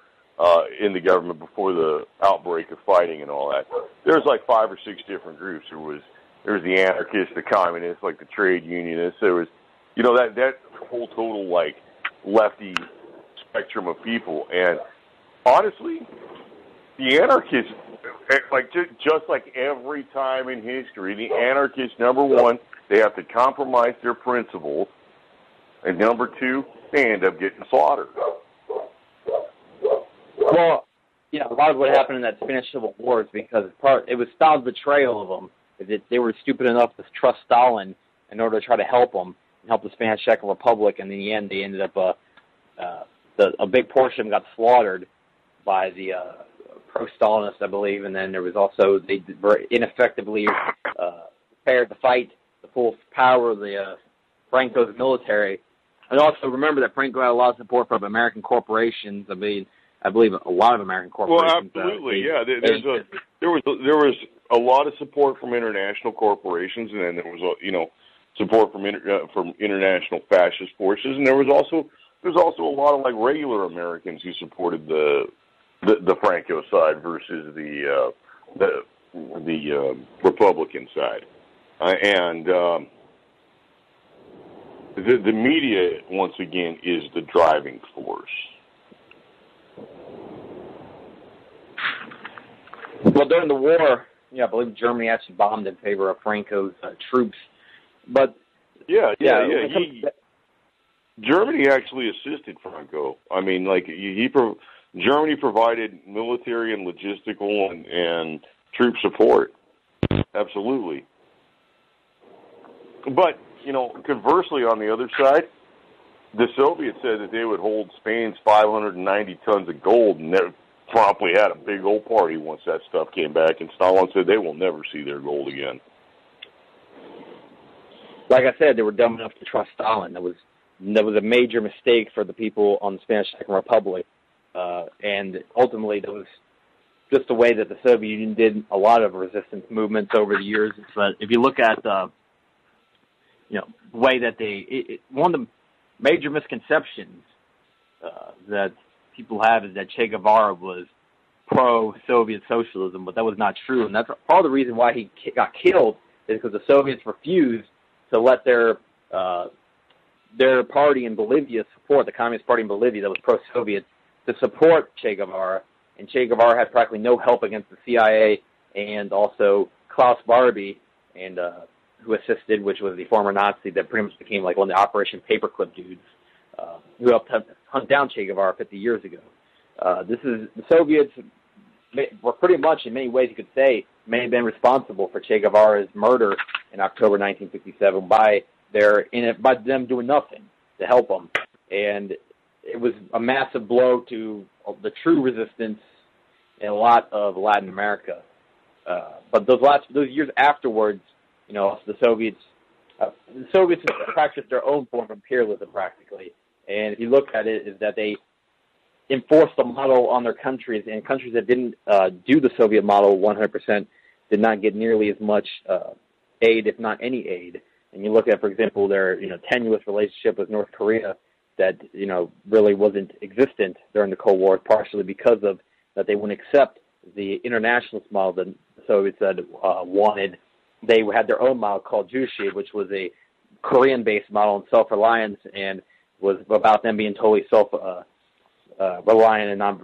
in the government before the outbreak of fighting and all that, there's like 5 or 6 different groups. There was the anarchists, the communists, like the trade unionists. There was, that whole total like lefty spectrum of people. And honestly, the anarchists, like just like every time in history, the anarchists, number one, they have to compromise their principles, and number two, they end up getting slaughtered. Well, a lot of what happened in that Spanish Civil War is because it was Stalin's betrayal of them. They were stupid enough to trust Stalin in order to try to help them and help the Spanish Czech Republic, and in the end, they ended up a big portion of them got slaughtered by the pro-Stalinists, I believe, and then there was also they were ineffectively prepared to fight the full power of the Franco's military. And also remember that Franco had a lot of support from American corporations. I believe a lot of American corporations. Well, absolutely, yeah. There was a lot of support from international corporations, and then there was support from international fascist forces, and there's also a lot of like regular Americans who supported the Franco side versus the Republican side, and the media once again is the driving force. Well, during the war, I believe Germany actually bombed in favor of Franco's troops, but Germany actually assisted Franco. I mean, like Germany provided military and logistical and troop support. Absolutely. But, conversely on the other side, the Soviets said that they would hold Spain's 590 tons of gold, and they promptly had a big old party once that stuff came back, and Stalin said they will never see their gold again. Like I said, they were dumb enough to trust Stalin. That was a major mistake for the people on the Spanish Second Republic. And ultimately, that was just the way that the Soviet Union did a lot of resistance movements over the years. But if you look at the way that one of the major misconceptions that people have is that Che Guevara was pro-Soviet socialism, but that was not true. And that's part of the reason why he got killed is because the Soviets refused to let their party in Bolivia support, the Communist Party in Bolivia that was pro-Soviet, to support Che Guevara. And Che Guevara had practically no help against the CIA and also Klaus Barbie, and who assisted, which was the former Nazi that pretty much became like one of the Operation Paperclip dudes, who helped hunt down Che Guevara 50 years ago. The Soviets were pretty much, in many ways you could say, may have been responsible for Che Guevara's murder in October 1967 by them doing nothing to help him. And it was a massive blow to the true resistance in a lot of Latin America. But those years afterwards, the Soviets practiced their own form of imperialism practically. And if you look at it, is that they enforced the model on their countries, and countries that didn't do the Soviet model 100% did not get nearly as much aid, if not any aid. And you look at, for example, their tenuous relationship with North Korea that really wasn't existent during the Cold War, partially because of that they wouldn't accept the internationalist model that the Soviets had wanted. They had their own model called Juche, which was a Korean-based model and self-reliance, and was about them being totally reliant and not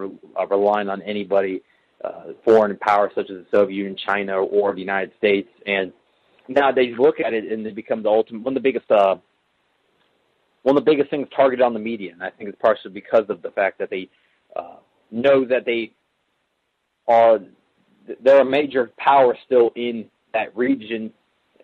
relying on anybody, foreign power such as the Soviet Union, China, or the United States. And nowadays, you look at it, and it becomes the ultimate one of the biggest things targeted on the media. And I think it's partially because of the fact that they know that they're a major power still in that region,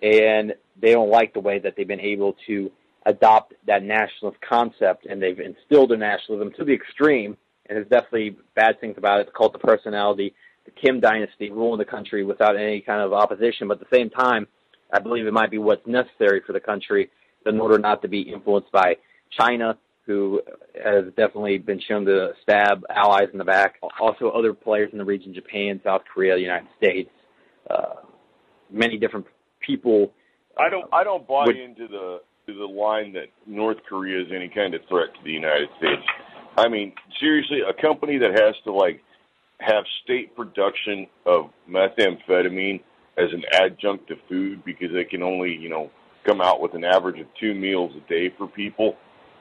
and they don't like the way that they've been able to adopt that nationalist concept, and they've instilled their nationalism to the extreme, and there's definitely bad things about it, the cult of personality, the Kim dynasty ruling the country without any kind of opposition, but at the same time, I believe it might be what's necessary for the country in order not to be influenced by China, who has definitely been shown to stab allies in the back. Also, other players in the region: Japan, South Korea, the United States. Many different people. I don't buy into the line that North Korea is any kind of threat to the United States. I mean, seriously, a company that has to have state production of methamphetamine as an adjunct to food because they can only, come out with an average of 2 meals a day for people.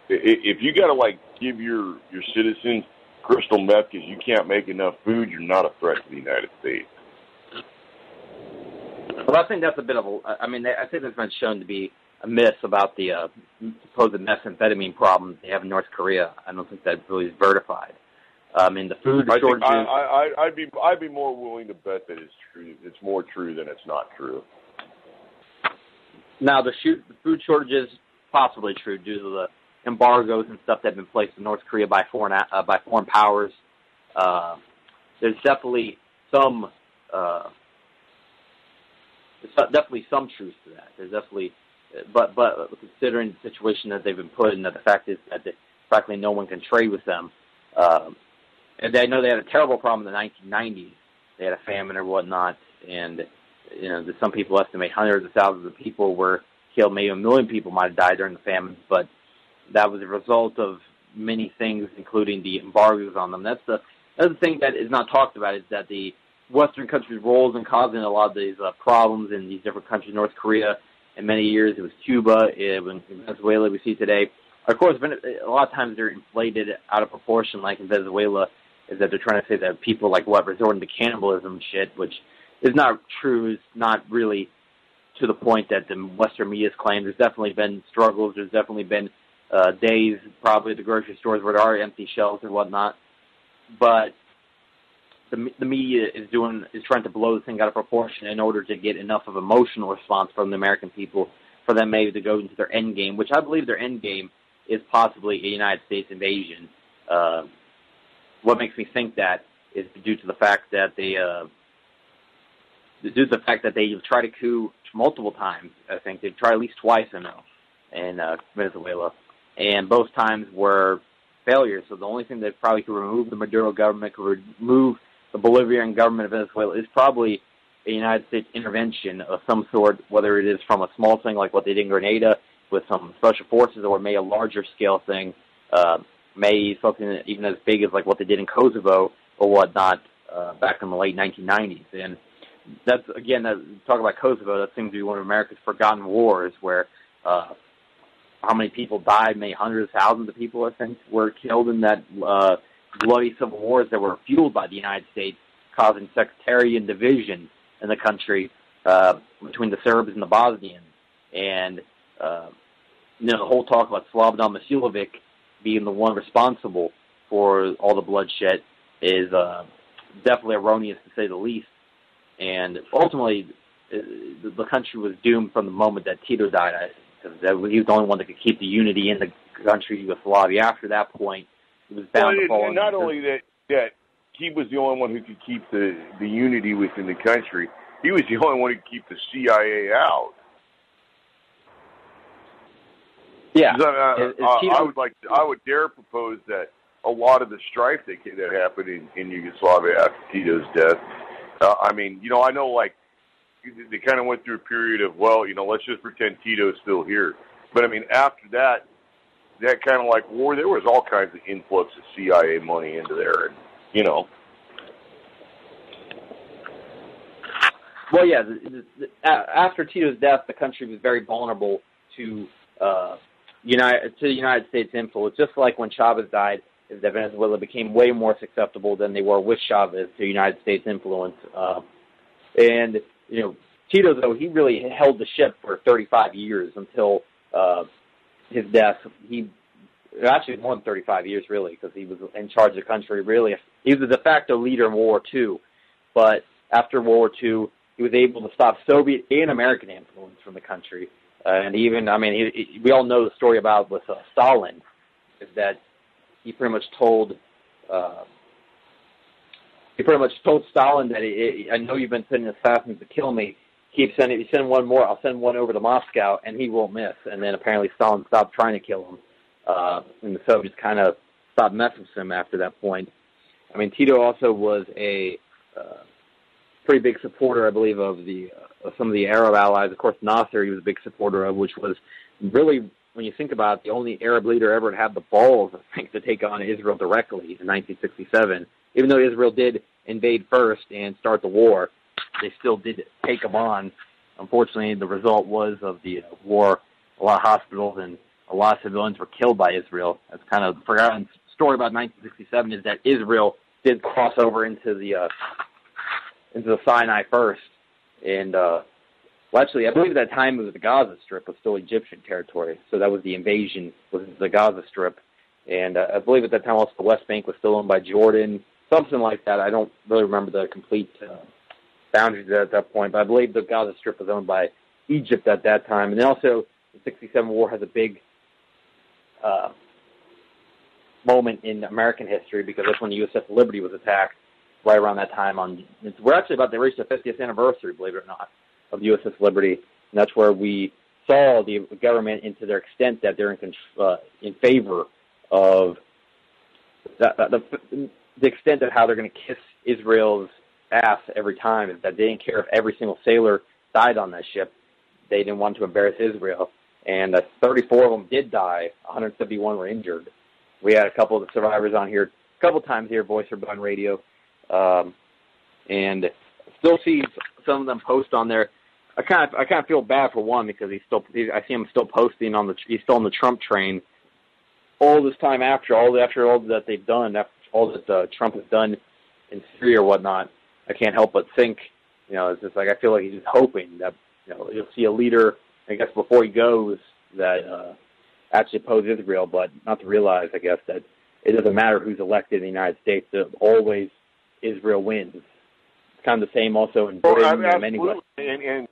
If you got to give your citizens crystal meth because you can't make enough food, you're not a threat to the United States. Well, I think that's a bit of I think there's been shown to be a myth about the supposed methamphetamine problems they have in North Korea. I don't think that really is verified. The food shortages. I'd be more willing to bet that it's true. It's more true than it's not true. Now, the food shortages possibly true due to the embargoes and stuff that have been placed in North Korea by foreign powers. There's definitely some truth to that. There's definitely, but considering the situation that they've been put in, that the fact is that practically no one can trade with them. And I know they had a terrible problem in the 1990s. They had a famine or whatnot, and some people estimate hundreds of thousands of people were killed. Maybe 1 million people might have died during the famine, but that was a result of many things, including the embargoes on them. That's the thing that is not talked about, is that the Western countries' roles in causing a lot of these problems in these different countries. North Korea, in many years, it was Cuba. In Venezuela, we see today. Of course, a lot of times they're inflated out of proportion, like in Venezuela, is that they're trying to say that people resorting to cannibalism and shit, which is not true. It's not really to the point that the Western media's claimed. There's definitely been struggles. There's definitely been days probably at the grocery stores where there are empty shelves or whatnot. But the media is trying to blow this thing out of proportion in order to get enough of an emotional response from the American people for them maybe to go into their end game, which I believe their end game is possibly a United States invasion. What makes me think that is due to the fact that they've tried a coup multiple times. I think they've tried at least twice, in Venezuela, and both times were failures. So the only thing that probably could remove the Maduro government, could remove the Bolivian government of Venezuela, is probably a United States intervention of some sort, whether it is from a small thing like what they did in Grenada with some special forces, or maybe a larger scale thing, maybe something even as big as what they did in Kosovo or whatnot back in the late 1990s. And that's, again, talk about Kosovo, that seems to be one of America's forgotten wars, where how many people died, maybe hundreds of thousands of people, I think, were killed in that bloody civil wars that were fueled by the United States, causing sectarian division in the country between the Serbs and the Bosnians. And, the whole talk about Slobodan Milosevic being the one responsible for all the bloodshed is definitely erroneous, to say the least. And ultimately, the country was doomed from the moment that Tito died, because he was the only one that could keep the unity in the country, Yugoslavia. After that point, it was bound to fall. And not only that he was the only one who could keep the unity within the country, he was the only one who could keep the CIA out. Yeah, I would dare propose that a lot of the strife that happened in Yugoslavia after Tito's death. I know they kind of went through a period of, let's just pretend Tito's still here. But after that kind of war, there was all kinds of influx of CIA money into there, and Well, yeah. After Tito's death, the country was very vulnerable to the United States influence. Just like when Chavez died, is that Venezuela became way more susceptible than they were with Chavez to United States influence. And Tito, though, he really held the ship for 35 years until his death. Actually more than 35 years, really, because he was in charge of the country. Really, he was the de facto leader in World War II. But after World War II, he was able to stop Soviet and American influence from the country. And even, we all know the story about with Stalin, is that he pretty much told Stalin that I know you've been sending assassins to kill me. Keep sending. You send one more, I'll send one over to Moscow, and he won't miss. And then apparently Stalin stopped trying to kill him. and the Soviets kind of stopped messing with him after that point. I mean, Tito also was a pretty big supporter, I believe, of some of the Arab allies. Of course, Nasser he was a big supporter of, which was really, when you think about it, the only Arab leader ever to have the balls, I think, to take on Israel directly in 1967. Even though Israel did invade first and start the war, they still did take them on. Unfortunately, the result was of the war, a lot of hospitals and a lot of civilians were killed by Israel. That's kind of the forgotten story about 1967 is that Israel did cross over into the Sinai first. And, well, actually, I believe at that time it was the Gaza Strip was still Egyptian territory. So that was the invasion, was the Gaza Strip. And I believe at that time also the West Bank was still owned by Jordan, something like that. I don't really remember the complete boundaries at that point, but I believe the Gaza Strip was owned by Egypt at that time. And then also the 67 war has a big moment in American history because that's when the USS Liberty was attacked right around that time. We're actually about to reach the 50th anniversary, believe it or not, of the USS Liberty, and that's where we saw the government into their extent that they're in favor of the extent of how they're going to kiss Israel's ass every time is that they didn't care if every single sailor died on that ship. They didn't want to embarrass Israel. And 34 of them did die. 171 were injured. We had a couple of the survivors on here a couple times here, Voice of Gun Radio, and still see some of them post on there. I kind of feel bad for one because I see him still posting he's still on the Trump train all this time after all that they've done, after all that Trump has done in Syria or whatnot. I can't help but think, it's just like I feel like he's just hoping that you'll see a leader, I guess, before he goes that actually opposes Israel, but not to realize, I guess, that it doesn't matter who's elected in the United States. That always Israel wins. It's kind of the same also in Britain and many ways. And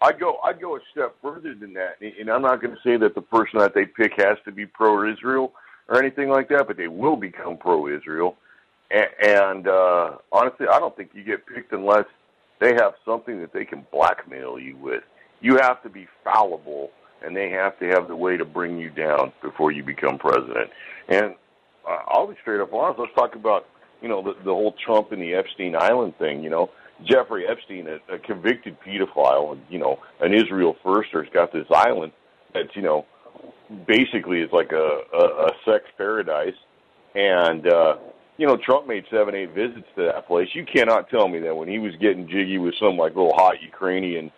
I'd go a step further than that. And I'm not going to say that the person that they pick has to be pro-Israel or anything like that, but they will become pro-Israel. And honestly, I don't think you get picked unless they have something that they can blackmail you with. You have to be fallible, and they have to have the way to bring you down before you become president. And I'll be straight up honest. Let's talk about, the whole Trump and the Epstein Island thing. Jeffrey Epstein, a convicted pedophile, and, an Israel firster, has got this island that's, basically it's like a sex paradise. And, Trump made 7-8 visits to that place. You cannot tell me that when he was getting jiggy with some little hot Ukrainian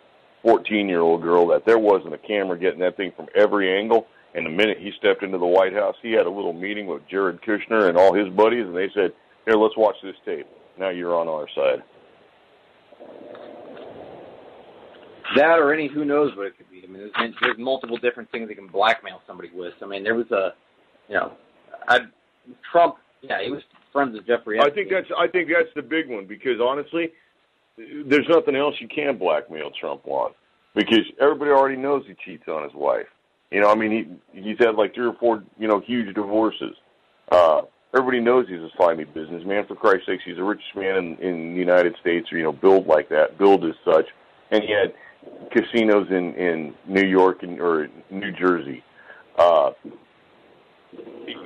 14-year-old girl that there wasn't a camera getting that thing from every angle. And the minute he stepped into the White House, he had a little meeting with Jared Kushner and all his buddies, and they said, "Here, let's watch this tape. Now you're on our side." That or who knows what it could be. I mean, there's multiple different things they can blackmail somebody with. I mean, there was Trump. Yeah, he was friends with Jeffrey Epstein. I think that's the big one because honestly, there's nothing else you can blackmail Trump on because everybody already knows he cheats on his wife. He's had 3 or 4, huge divorces. Everybody knows he's a slimy businessman. For Christ's sakes, he's the richest man in the United States, billed like that, billed as such. And he had casinos in New York or New Jersey.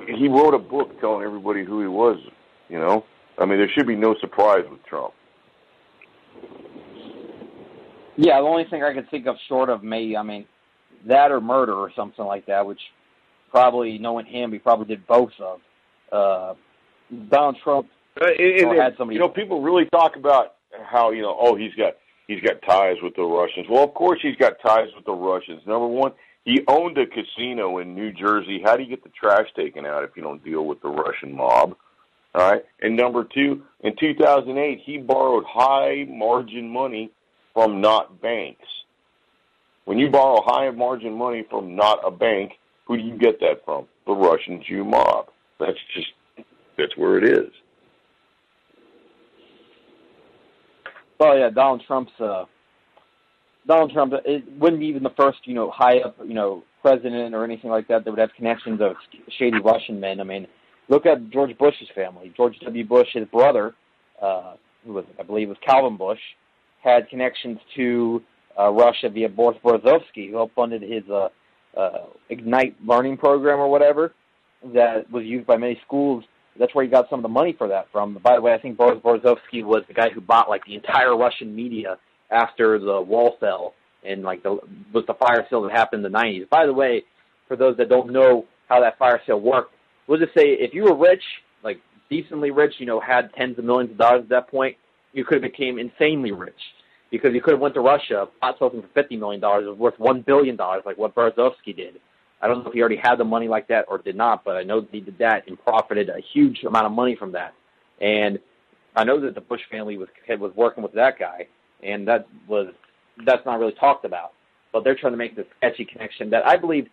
He wrote a book telling everybody who he was, there should be no surprise with Trump. Yeah, the only thing I could think of short of that or murder or something like that, which probably, knowing him, he probably did both of. Donald Trump had somebody. People really talk about how, he's got ties with the Russians. Well, of course he's got ties with the Russians. Number one, he owned a casino in New Jersey. How do you get the trash taken out if you don't deal with the Russian mob? All right. And number two, in 2008, he borrowed high-margin money from not banks. When you borrow high-margin money from not a bank, who do you get that from? The Russian Jew mob. That's where it is. Well, yeah, Donald Trump, it wouldn't be even the first, high up, president or anything like that would have connections of shady Russian men. I mean, look at George Bush's family. George W. Bush, his brother, who was, I believe, was Calvin Bush, had connections to Russia via Boris Berezovsky, who helped funded his Ignite learning program or whatever. that was used by many schools. That's where he got some of the money for that from. By the way, I think Boris Berezovsky was the guy who bought like the entire Russian media after the wall fell and like was the fire sale that happened in the 90s. By the way, for those that don't know how that fire sale worked, we'll just say if you were rich, like decently rich, had tens of millions of dollars at that point, you could have became insanely rich because you could have went to Russia, bought something for $50 million, it was worth $1 billion, like what Berezovsky did. I don't know if he already had the money like that or did not, but I know that he did that and profited a huge amount of money from that. And I know that the Bush family was working with that guy, and that's not really talked about. But they're trying to make this sketchy connection that I believe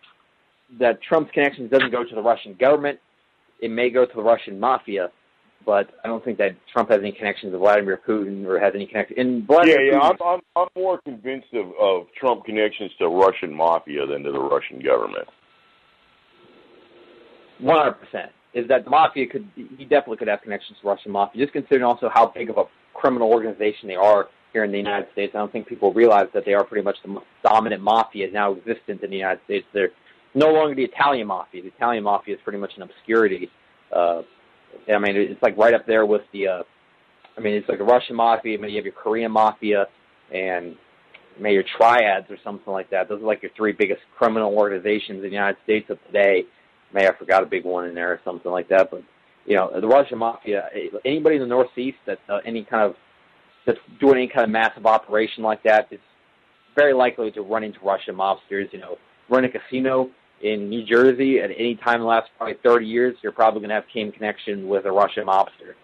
that Trump's connections doesn't go to the Russian government. It may go to the Russian mafia, but I don't think that Trump has any connections to Vladimir Putin or has any connection. I'm more convinced of Trump connections to Russian mafia than to the Russian government. 100% is that the mafia he definitely could have connections to Russian mafia, just considering also how big of a criminal organization they are here in the United States. I don't think people realize that they are pretty much the most dominant mafia now existent in the United States. They're no longer the Italian mafia. The Italian mafia is pretty much an obscurity. It's like right up there with it's like the Russian mafia, maybe you have your Korean mafia, and maybe your triads or something like that. Those are like your three biggest criminal organizations in the United States of today. Maybe I forgot a big one in there or something like that. But, the Russian mafia, anybody in the Northeast that's that's doing any kind of massive operation like that is very likely to run into Russian mobsters. Run a casino in New Jersey at any time in the last probably 30 years, you're probably going to have came connection with a Russian mobster.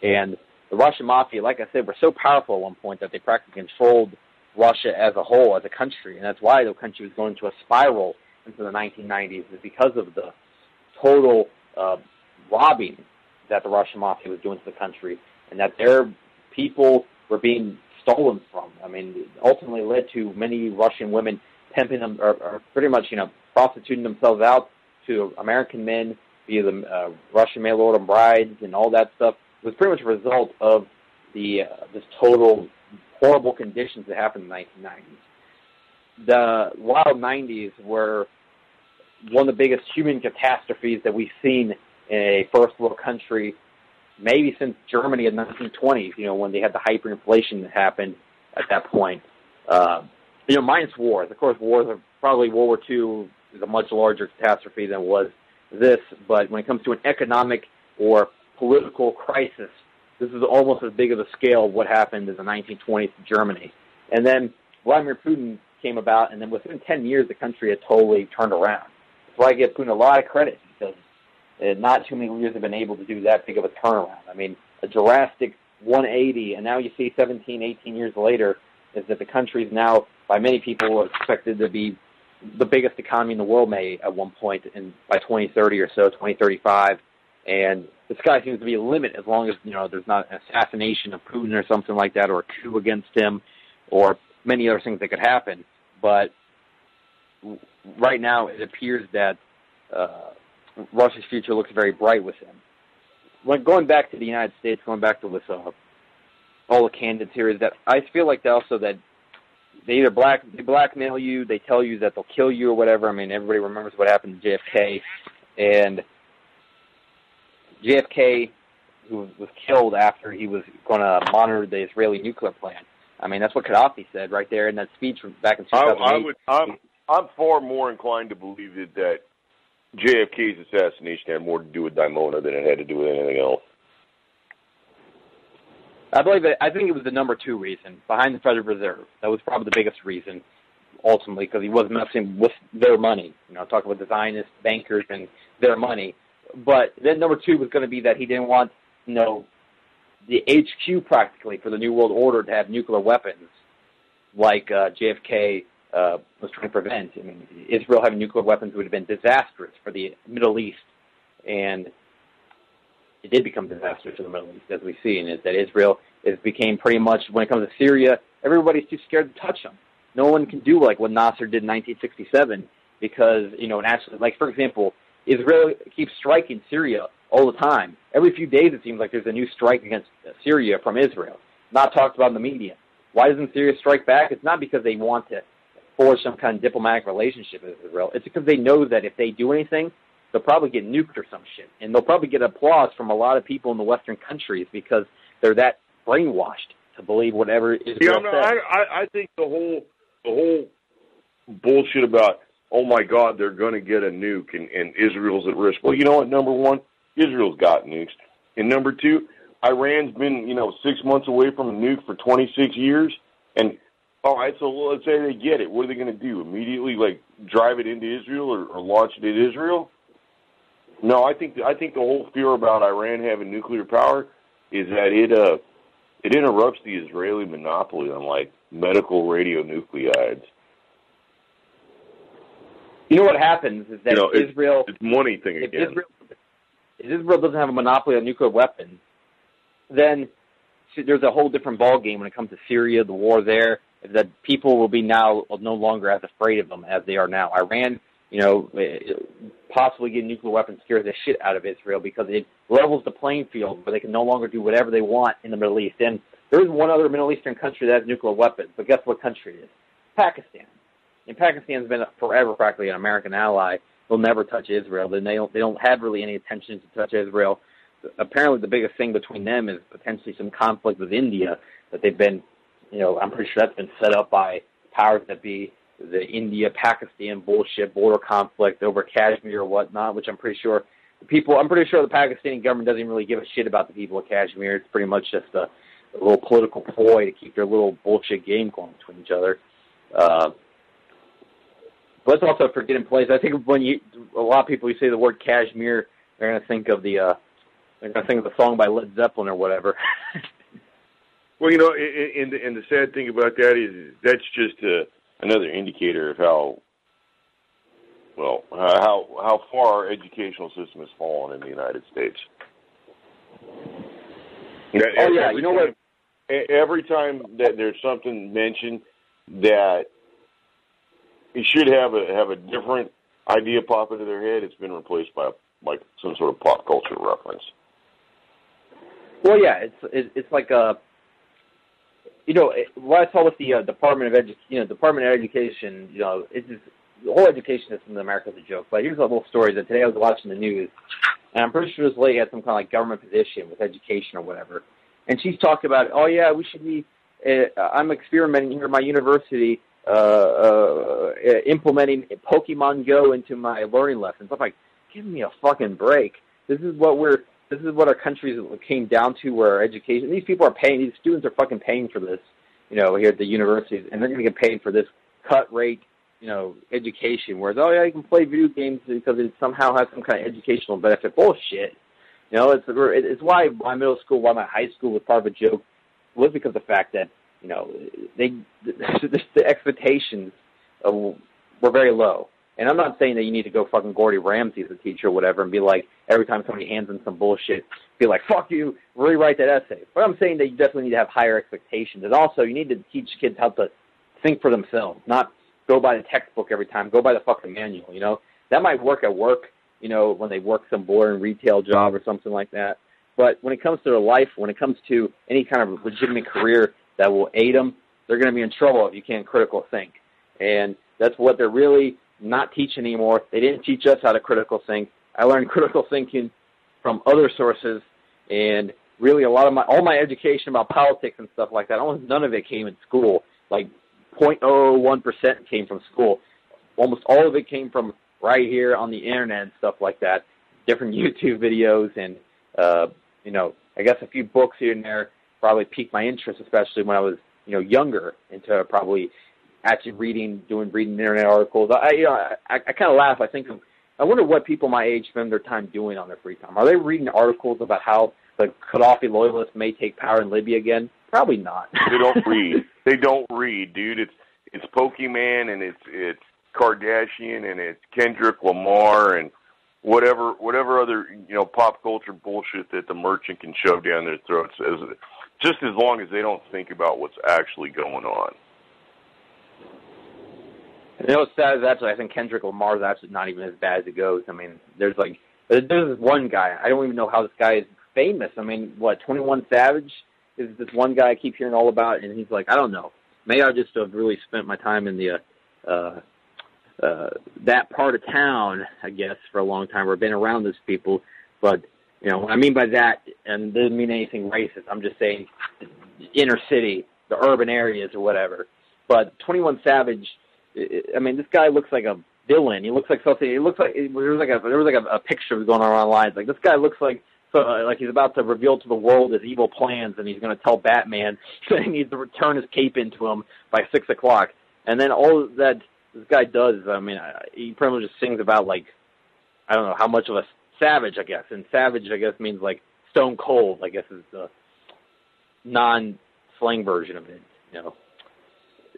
And the Russian mafia, like I said, were so powerful at one point that they practically controlled Russia as a whole, as a country. And that's why the country was going to a spiral into the 1990s, is because of the total robbing that the Russian mafia was doing to the country, and that their people were being stolen from. Ultimately led to many Russian women pimping them, or pretty much, prostituting themselves out to American men via the Russian mail order brides and all that stuff. It was pretty much a result of the this total horrible conditions that happened in the 1990s. The wild 90s were one of the biggest human catastrophes that we've seen in a first world country, maybe since Germany in the 1920s, when they had the hyperinflation that happened at that point. Minus wars. Of course, wars are probably World War II is a much larger catastrophe than was this, but when it comes to an economic or political crisis, this is almost as big of a scale of what happened in the 1920s to Germany. And then Vladimir Putin came about, and then within 10 years, the country had totally turned around. That's why I give Putin a lot of credit, because not too many leaders have been able to do that big of a turnaround. A drastic 180, and now you see 17, 18 years later, is that the country is now, by many people, expected to be the biggest economy in the world at one point by 2030 or so, 2035. And the sky seems to be a limit as long as, there's not an assassination of Putin or something like that, or a coup against him, or many other things that could happen. But right now it appears that Russia's future looks very bright with him. When going back to the United States, going back to this, all the candidates here, is that I feel like they either blackmail you, they tell you that they'll kill you or whatever. Everybody remembers what happened to JFK, and JFK, who was killed after he was going to monitor the Israeli nuclear plant. That's what Gaddafi said right there in that speech back in 2008. I'm far more inclined to believe that JFK's assassination had more to do with Dimona than it had to do with anything else. I think it was the number two reason, behind the Federal Reserve. That was probably the biggest reason, ultimately, because he was messing with their money. Talking about the Zionist bankers and their money. But then number two was going to be that he didn't want, the HQ practically for the New World Order to have nuclear weapons, like JFK was trying to prevent. Israel having nuclear weapons would have been disastrous for the Middle East, and it did become disastrous for the Middle East, as we see, and is that Israel became pretty much, when it comes to Syria, everybody's too scared to touch them. No one can do like what Nasser did in 1967, because, naturally, like, for example, Israel keeps striking Syria all the time. Every few days it seems like there's a new strike against Syria from Israel, not talked about in the media. Why doesn't Syria strike back? It's not because they want to forge some kind of diplomatic relationship with Israel. It's because they know that if they do anything, they'll probably get nuked or some shit. And they'll probably get applause from a lot of people in the Western countries because they're that brainwashed to believe whatever Israel says. I think the whole bullshit about, oh my God, they're going to get a nuke and Israel's at risk. Well, you know what? Number one, Israel's got nukes. And number two, Iran's been, 6 months away from a nuke for 26 years. And, all right, so let's say they get it. What are they going to do? Immediately, drive it into Israel or launch it at Israel? No, I think the whole fear about Iran having nuclear power is that it interrupts the Israeli monopoly on, medical radionuclides. You know what happens is that Israel... It's money thing again. If Israel doesn't have a monopoly on nuclear weapons, then there's a whole different ballgame when it comes to Syria, the war there, that people will be now no longer as afraid of them as they are now. Iran, possibly getting nuclear weapons scares the shit out of Israel because it levels the playing field where they can no longer do whatever they want in the Middle East. And there is one other Middle Eastern country that has nuclear weapons, but guess what country it is? Pakistan. And Pakistan's been forever practically an American ally. They'll never touch Israel. They don't have really any intention to touch Israel. Apparently the biggest thing between them is potentially some conflict with India that they've been, I'm pretty sure that's been set up by powers that be, the India-Pakistan bullshit border conflict over Kashmir or whatnot, which I'm pretty sure the Pakistani government doesn't really give a shit about the people of Kashmir. It's pretty much just a little political ploy to keep their little bullshit game going between each other. But let's also forget in place. I think when a lot of people you say the word Kashmir, they're going to think of the song by Led Zeppelin or whatever. Well, and the sad thing about that is that's just another indicator of how far our educational system has fallen in the United States. Every time that there's something mentioned that it should have a different idea pop into their head, it's been replaced by some sort of pop culture reference. Well, yeah, it's like what I saw with the Department of Education, it's just, the whole education system in America is a joke. But here's a little story that today I was watching the news, and I'm pretty sure this lady had some kind of government position with education or whatever, and she's talked about, oh yeah, we should be, I'm experimenting here at my university, implementing Pokemon Go into my learning lessons. I'm like, give me a fucking break. This is what our country came down to, where our education, these people are paying, these students are fucking paying for this, here at the universities, and they're going to get paid for this cut rate, education, whereas, oh yeah, you can play video games because it somehow has some kind of educational benefit. Bullshit. It's why my middle school, why my high school was part of a joke, was because of the fact that, the expectations were very low. And I'm not saying that you need to go fucking Gordon Ramsay as a teacher or whatever and be like, every time somebody hands in some bullshit, be like, fuck you, rewrite that essay. But I'm saying that you definitely need to have higher expectations. And also, you need to teach kids how to think for themselves, not go by the textbook every time, go by the fucking manual, That might work at work, when they work some boring retail job or something like that. But when it comes to their life, when it comes to any kind of legitimate career that will aid them, they're going to be in trouble if you can't critical think. And that's what they're really not teaching anymore. They didn't teach us how to critical think. I learned critical thinking from other sources, and really all my education about politics and stuff like that, almost none of it came in school. Like 0.001% came from school. Almost all of it came from right here on the internet and stuff like that, different YouTube videos, and I guess a few books here and there probably piqued my interest, especially when I was younger, into probably actually reading internet articles. I kind of laugh. I wonder what people my age spend their time doing on their free time. Are they reading articles about how the Gaddafi loyalists may take power in Libya again? Probably not. They don't read. They don't read, dude. It's Pokemon, and it's Kardashian, and it's Kendrick Lamar, and whatever other pop culture bullshit that the merchant can shove down their throats, just as long as they don't think about what's actually going on. What's sad is actually I think Kendrick Lamar is actually not even as bad as it goes. I mean, there's this one guy. I don't even know how this guy is famous. I mean, 21 Savage is this one guy I keep hearing all about, and he's like, I don't know. Maybe I just have really spent my time in the that part of town, I guess, for a long time, or been around those people. But, what I mean by that, and it doesn't mean anything racist, I'm just saying inner city, the urban areas or whatever. But 21 Savage, this guy looks like a villain. He looks like something. It looks like there was a picture going on online. It's like this guy looks like he's about to reveal to the world his evil plans, and he's going to tell Batman that he needs to return his cape into him by 6 o'clock. And then all that this guy does, he pretty much just sings about, like, I don't know how much of a savage, I guess. And savage, I guess, means like stone cold, I guess, is the non-slang version of it.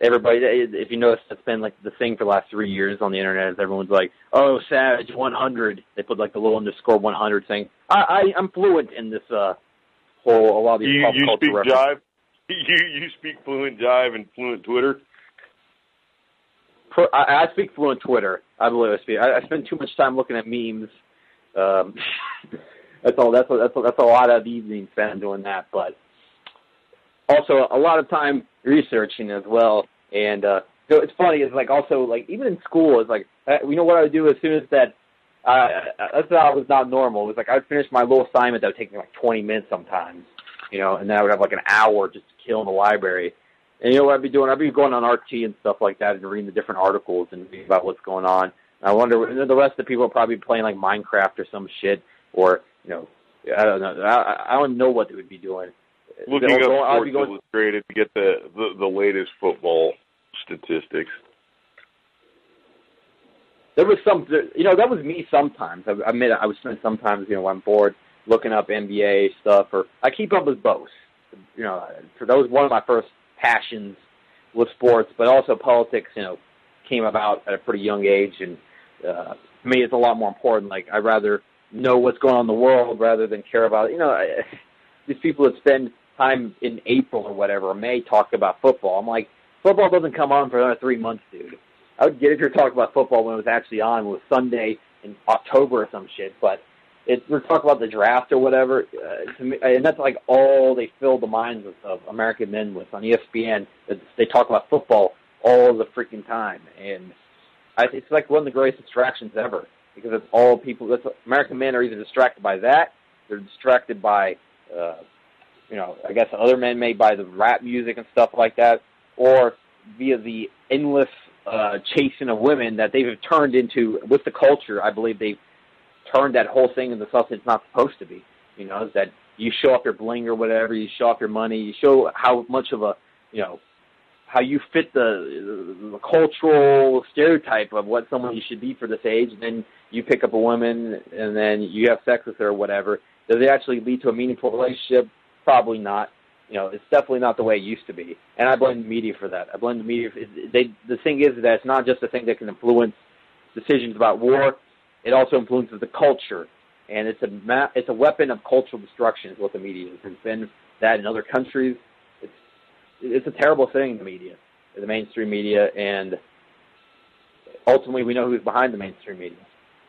Everybody, if you notice, it's been like the thing for the last 3 years on the internet. Is everyone's like, "Oh, Savage 100." They put like the little underscore 100, saying, "I'm fluent in this a lot of these pop culture speak references." jive. You speak fluent jive and fluent Twitter. I speak fluent Twitter. I believe I speak. I spend too much time looking at memes. That's all. That's a lot of evenings spent doing that, but also a lot of time researching as well. And so it's funny. It's like also like even in school, it's like what I would do as soon as that. That's how it was not normal. It was like I'd finish my little assignment that would take me like 20 minutes sometimes, and then I would have like an hour just to kill in the library. And what I'd be doing? I'd be going on RT and stuff like that and reading the different articles and reading about what's going on. And I wonder, the rest of the people are probably playing like Minecraft or some shit, or I don't know. I don't know what they would be doing. Looking up Sports Illustrated to get the latest football statistics. There was some, that was me sometimes. I admit I would spend sometimes, when I'm bored, looking up NBA stuff, or I keep up with both. That was one of my first passions with sports, but also politics, came about at a pretty young age, and to me it's a lot more important. Like, I'd rather know what's going on in the world rather than care about, these people that spend time in April or whatever, or May, talking about football. I'm like, football doesn't come on for another 3 months, dude. I would get if you're talking about football when it was actually on, it was Sunday in October or some shit, but we're talking about the draft or whatever, to me, and that's like all they fill the minds of American men with on ESPN. They talk about football all the freaking time, and it's like one of the greatest distractions ever, because it's all people. American men are either distracted by that, they're distracted by, I guess other men may by the rap music and stuff like that, or via the endless chasing of women that they've turned into with the culture. I believe they've turned that whole thing into something it's not supposed to be. Is that you show off your bling or whatever, you show off your money, you show how much of a, how you fit the cultural stereotype of what someone you should be for this age, and then you pick up a woman and then you have sex with her or whatever. Does it actually lead to a meaningful relationship? Probably not. It's definitely not the way it used to be. And I blame the media for that. I blame the media. The thing is that it's not just a thing that can influence decisions about war. It also influences the culture. And it's a weapon of cultural destruction is what the media is. There's been that in other countries. It's a terrible thing, the media, the mainstream media. And ultimately we know who's behind the mainstream media.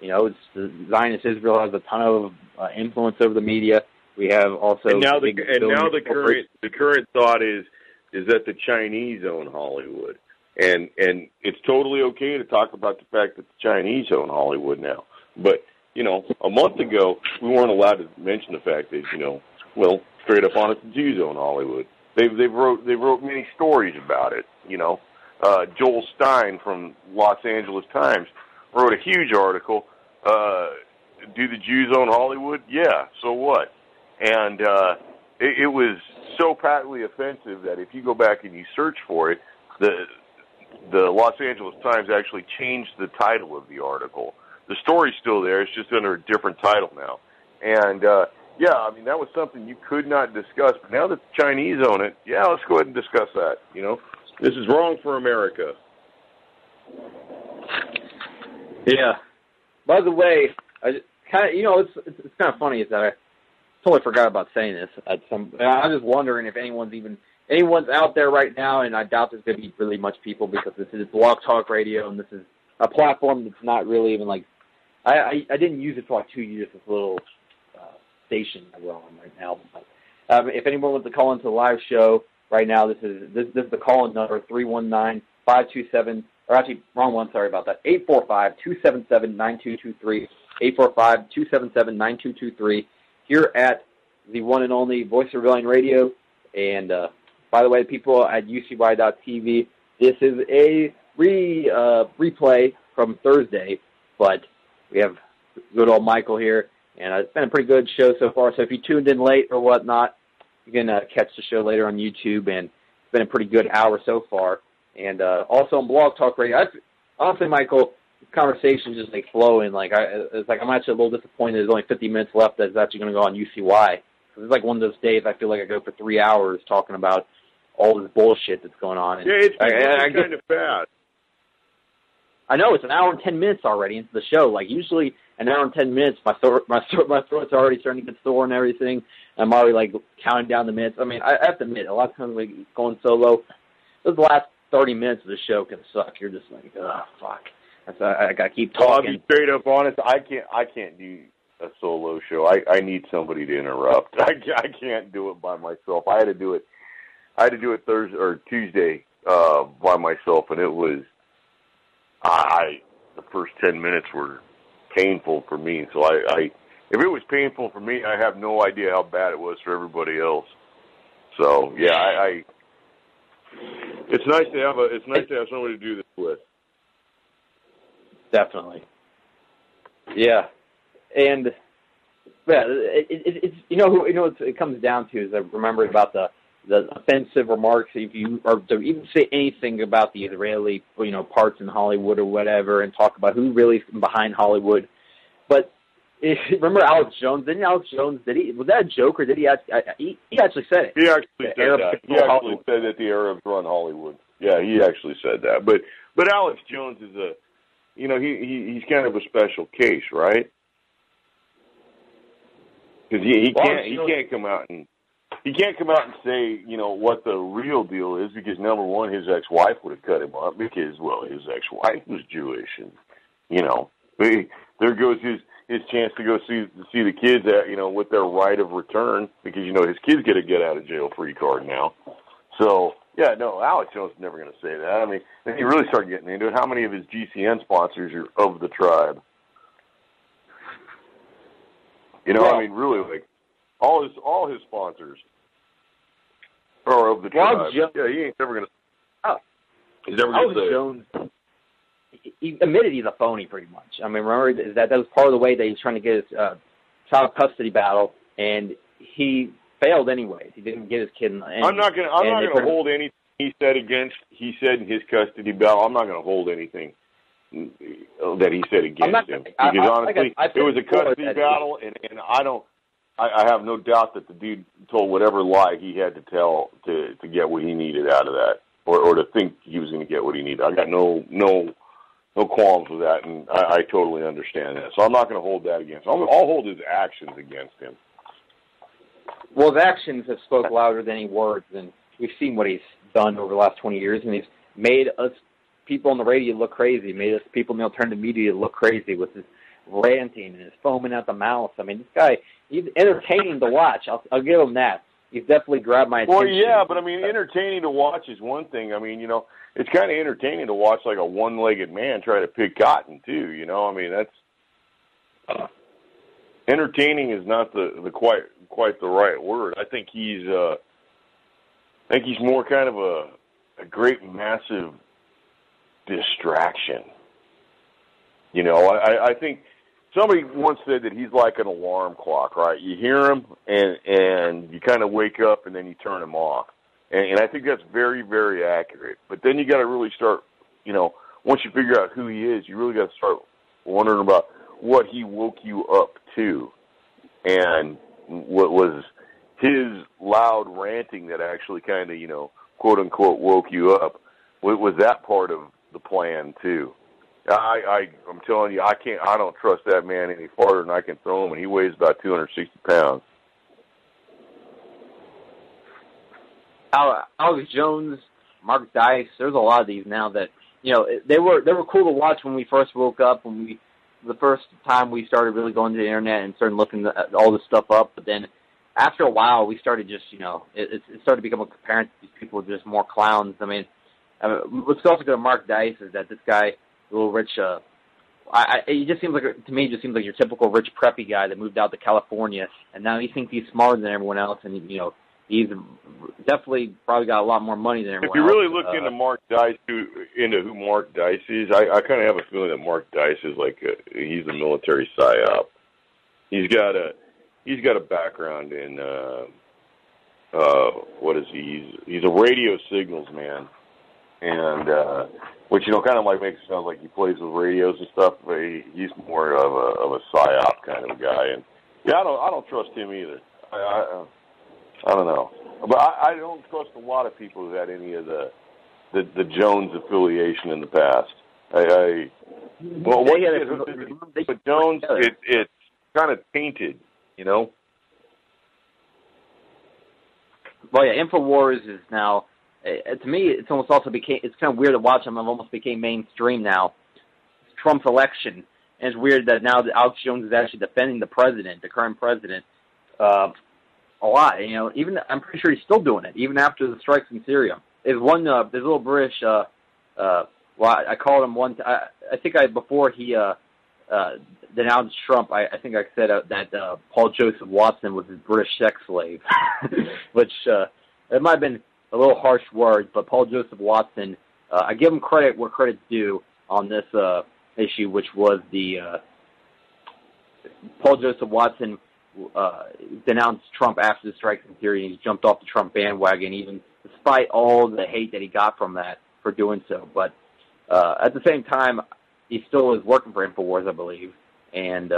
It's the Zionist Israel has a ton of influence over the media. We have also the current thought is that the Chinese own Hollywood, and it's totally okay to talk about the fact that the Chinese own Hollywood now. But a month ago we weren't allowed to mention the fact that straight up honest, the Jews own Hollywood. They wrote many stories about it. Joel Stein from Los Angeles Times wrote a huge article. Do the Jews own Hollywood? Yeah. So what? And it was so patently offensive that if you go back and you search for it, the Los Angeles Times actually changed the title of the article. The story's still there; it's just under a different title now. And that was something you could not discuss. But now that the Chinese own it, let's go ahead and discuss that. This is wrong for America. Yeah. By the way, it's kind of funny is that I totally forgot about saying this. I'm just wondering if anyone's out there right now, and I doubt there's going to be really much people because this is Blog Talk Radio, and this is a platform that's not really even like I didn't use it for like 2 years. This little station that we're on right now. But, if anyone wants to call into the live show right now, this is the call-in number 845-277, or actually, wrong one, sorry about that, 845-277-9223, 845-277-9223, here at the one and only Voice of Rebellion Radio. And by the way, people at UCY.TV, this is a replay from Thursday, but we have good old Michael here, and it's been a pretty good show so far. So if you tuned in late or whatnot, you can catch the show later on YouTube, and it's been a pretty good hour so far. And also on Blog Talk Radio, honestly, Michael, the conversation's just like flowing. It's like I'm actually a little disappointed. There's only 50 minutes left that's actually going to go on UCY. It's like one of those days I feel like I go for 3 hours talking about all this bullshit that's going on. And yeah, it's kind of fast. I know, it's an hour and 10 minutes already into the show. Like, usually an hour and 10 minutes, my throat's already starting to get sore and everything. I'm already, like, counting down the minutes. I mean, I have to admit, a lot of times, like, going solo, those last 30 minutes of the show can suck. You're just like, oh, fuck. I got to keep talking. I'll be straight up honest. I can't do a solo show. I need somebody to interrupt. I can't do it by myself. I had to do it Thursday or Tuesday by myself, and it was the first 10 minutes were painful for me. So if it was painful for me, I have no idea how bad it was for everybody else. So yeah, it's nice to have somebody to do this with. Definitely. Yeah. And it's it comes down to is I remember about the offensive remarks if you or to even say anything about the Israeli parts in Hollywood or whatever and talk about who really is behind Hollywood. But remember Alex Jones? Was that a joke or did he actually said it? He actually said that. He actually said that the Arabs run Hollywood. Yeah, he actually said that. But Alex Jones is he's kind of a special case, right? Because he can't come out and say what the real deal is, because number one, his ex-wife would have cut him up because his ex-wife was Jewish, and there goes his chance to go see the kids with their right of return, because his kids get a get out of jail free card now. So yeah, no, Alex Jones is never going to say that. I mean, then you really start getting into it. How many of his GCN sponsors are of the tribe? I mean, really, like all his sponsors are of the tribe. Yeah, he ain't never going to. Oh, he's never going to say Jones. He admitted he's a phony, pretty much. I mean, remember that was part of the way that he's trying to get his child custody battle, and he failed anyways. He didn't get his kid. I'm not going to hold anything he said in his custody battle. I'm not going to hold anything that he said against him, because honestly, it was a custody battle, and I have no doubt that the dude told whatever lie he had to tell to get what he needed out of that, or to think he was going to get what he needed. I got no qualms with that, and I totally understand that. So I'm not going to hold that against him. I'll hold his actions against him. Well, his actions have spoke louder than any words, and we've seen what he's done over the last 20 years, and he's made us people on the radio look crazy, made us people in the alternative media look crazy with his ranting and his foaming at the mouth. I mean, this guy, he's entertaining to watch. I'll give him that. He's definitely grabbed my attention. Well, yeah, but I mean, entertaining to watch is one thing. I mean, it's kind of entertaining to watch like a one-legged man try to pick cotton too. I mean, that's entertaining is not the quite the right word. I think he's more kind of a great massive distraction. I think somebody once said that he's like an alarm clock, right? You hear him and you kind of wake up and then you turn him off. And I think that's very, very accurate. But then you got to really start, once you figure out who he is, you really got to start wondering about what he woke you up to, and what was his loud ranting that actually kind of, quote unquote, woke you up. Was that part of the plan too? I'm telling you, I don't trust that man any farther than I can throw him, and he weighs about 260 pounds. Alex Jones, Mark Dice, there's a lot of these now that, they were cool to watch when we first woke up, the first time we started really going to the internet and started looking at all this stuff up. But then after a while, we started just, it started to become apparent that these people were just more clowns. I mean, Let's also go to Mark Dice. Is that this guy, a little rich? He just seems like, to me, just seems like your typical rich preppy guy that moved out to California, and now he thinks he's smarter than everyone else, and he's definitely probably got a lot more money than everyone else. If you really look into Mark Dice, into who Mark Dice is, I kind of have a feeling that Mark Dice is like he's a military psyop. He's got a background in what is he? He's a radio signals man, and which kind of like makes it sound like he plays with radios and stuff. But he's more of a psyop kind of a guy, and yeah, I don't trust him either. I don't know, but I don't trust a lot of people who had any of the Jones affiliation in the past. But Jones, it's kind of tainted, Well, yeah, InfoWars is now, to me, it's almost also it's kind of weird to watch them. It almost became mainstream now. It's Trump's election, and it's weird that now that Alex Jones is actually defending the current president, a lot. Even I'm pretty sure he's still doing it, even after the strikes in Syria. There's a little British, I called him one, I think before he denounced Trump, I think I said that Paul Joseph Watson was his British sex slave, which it might have been a little harsh word, but Paul Joseph Watson, I give him credit where credit's due on this issue, which was the Paul Joseph Watson denounced Trump after the strikes in Syria, and he jumped off the Trump bandwagon, even despite all the hate that he got from that for doing so. But at the same time, he still is working for InfoWars, I believe, and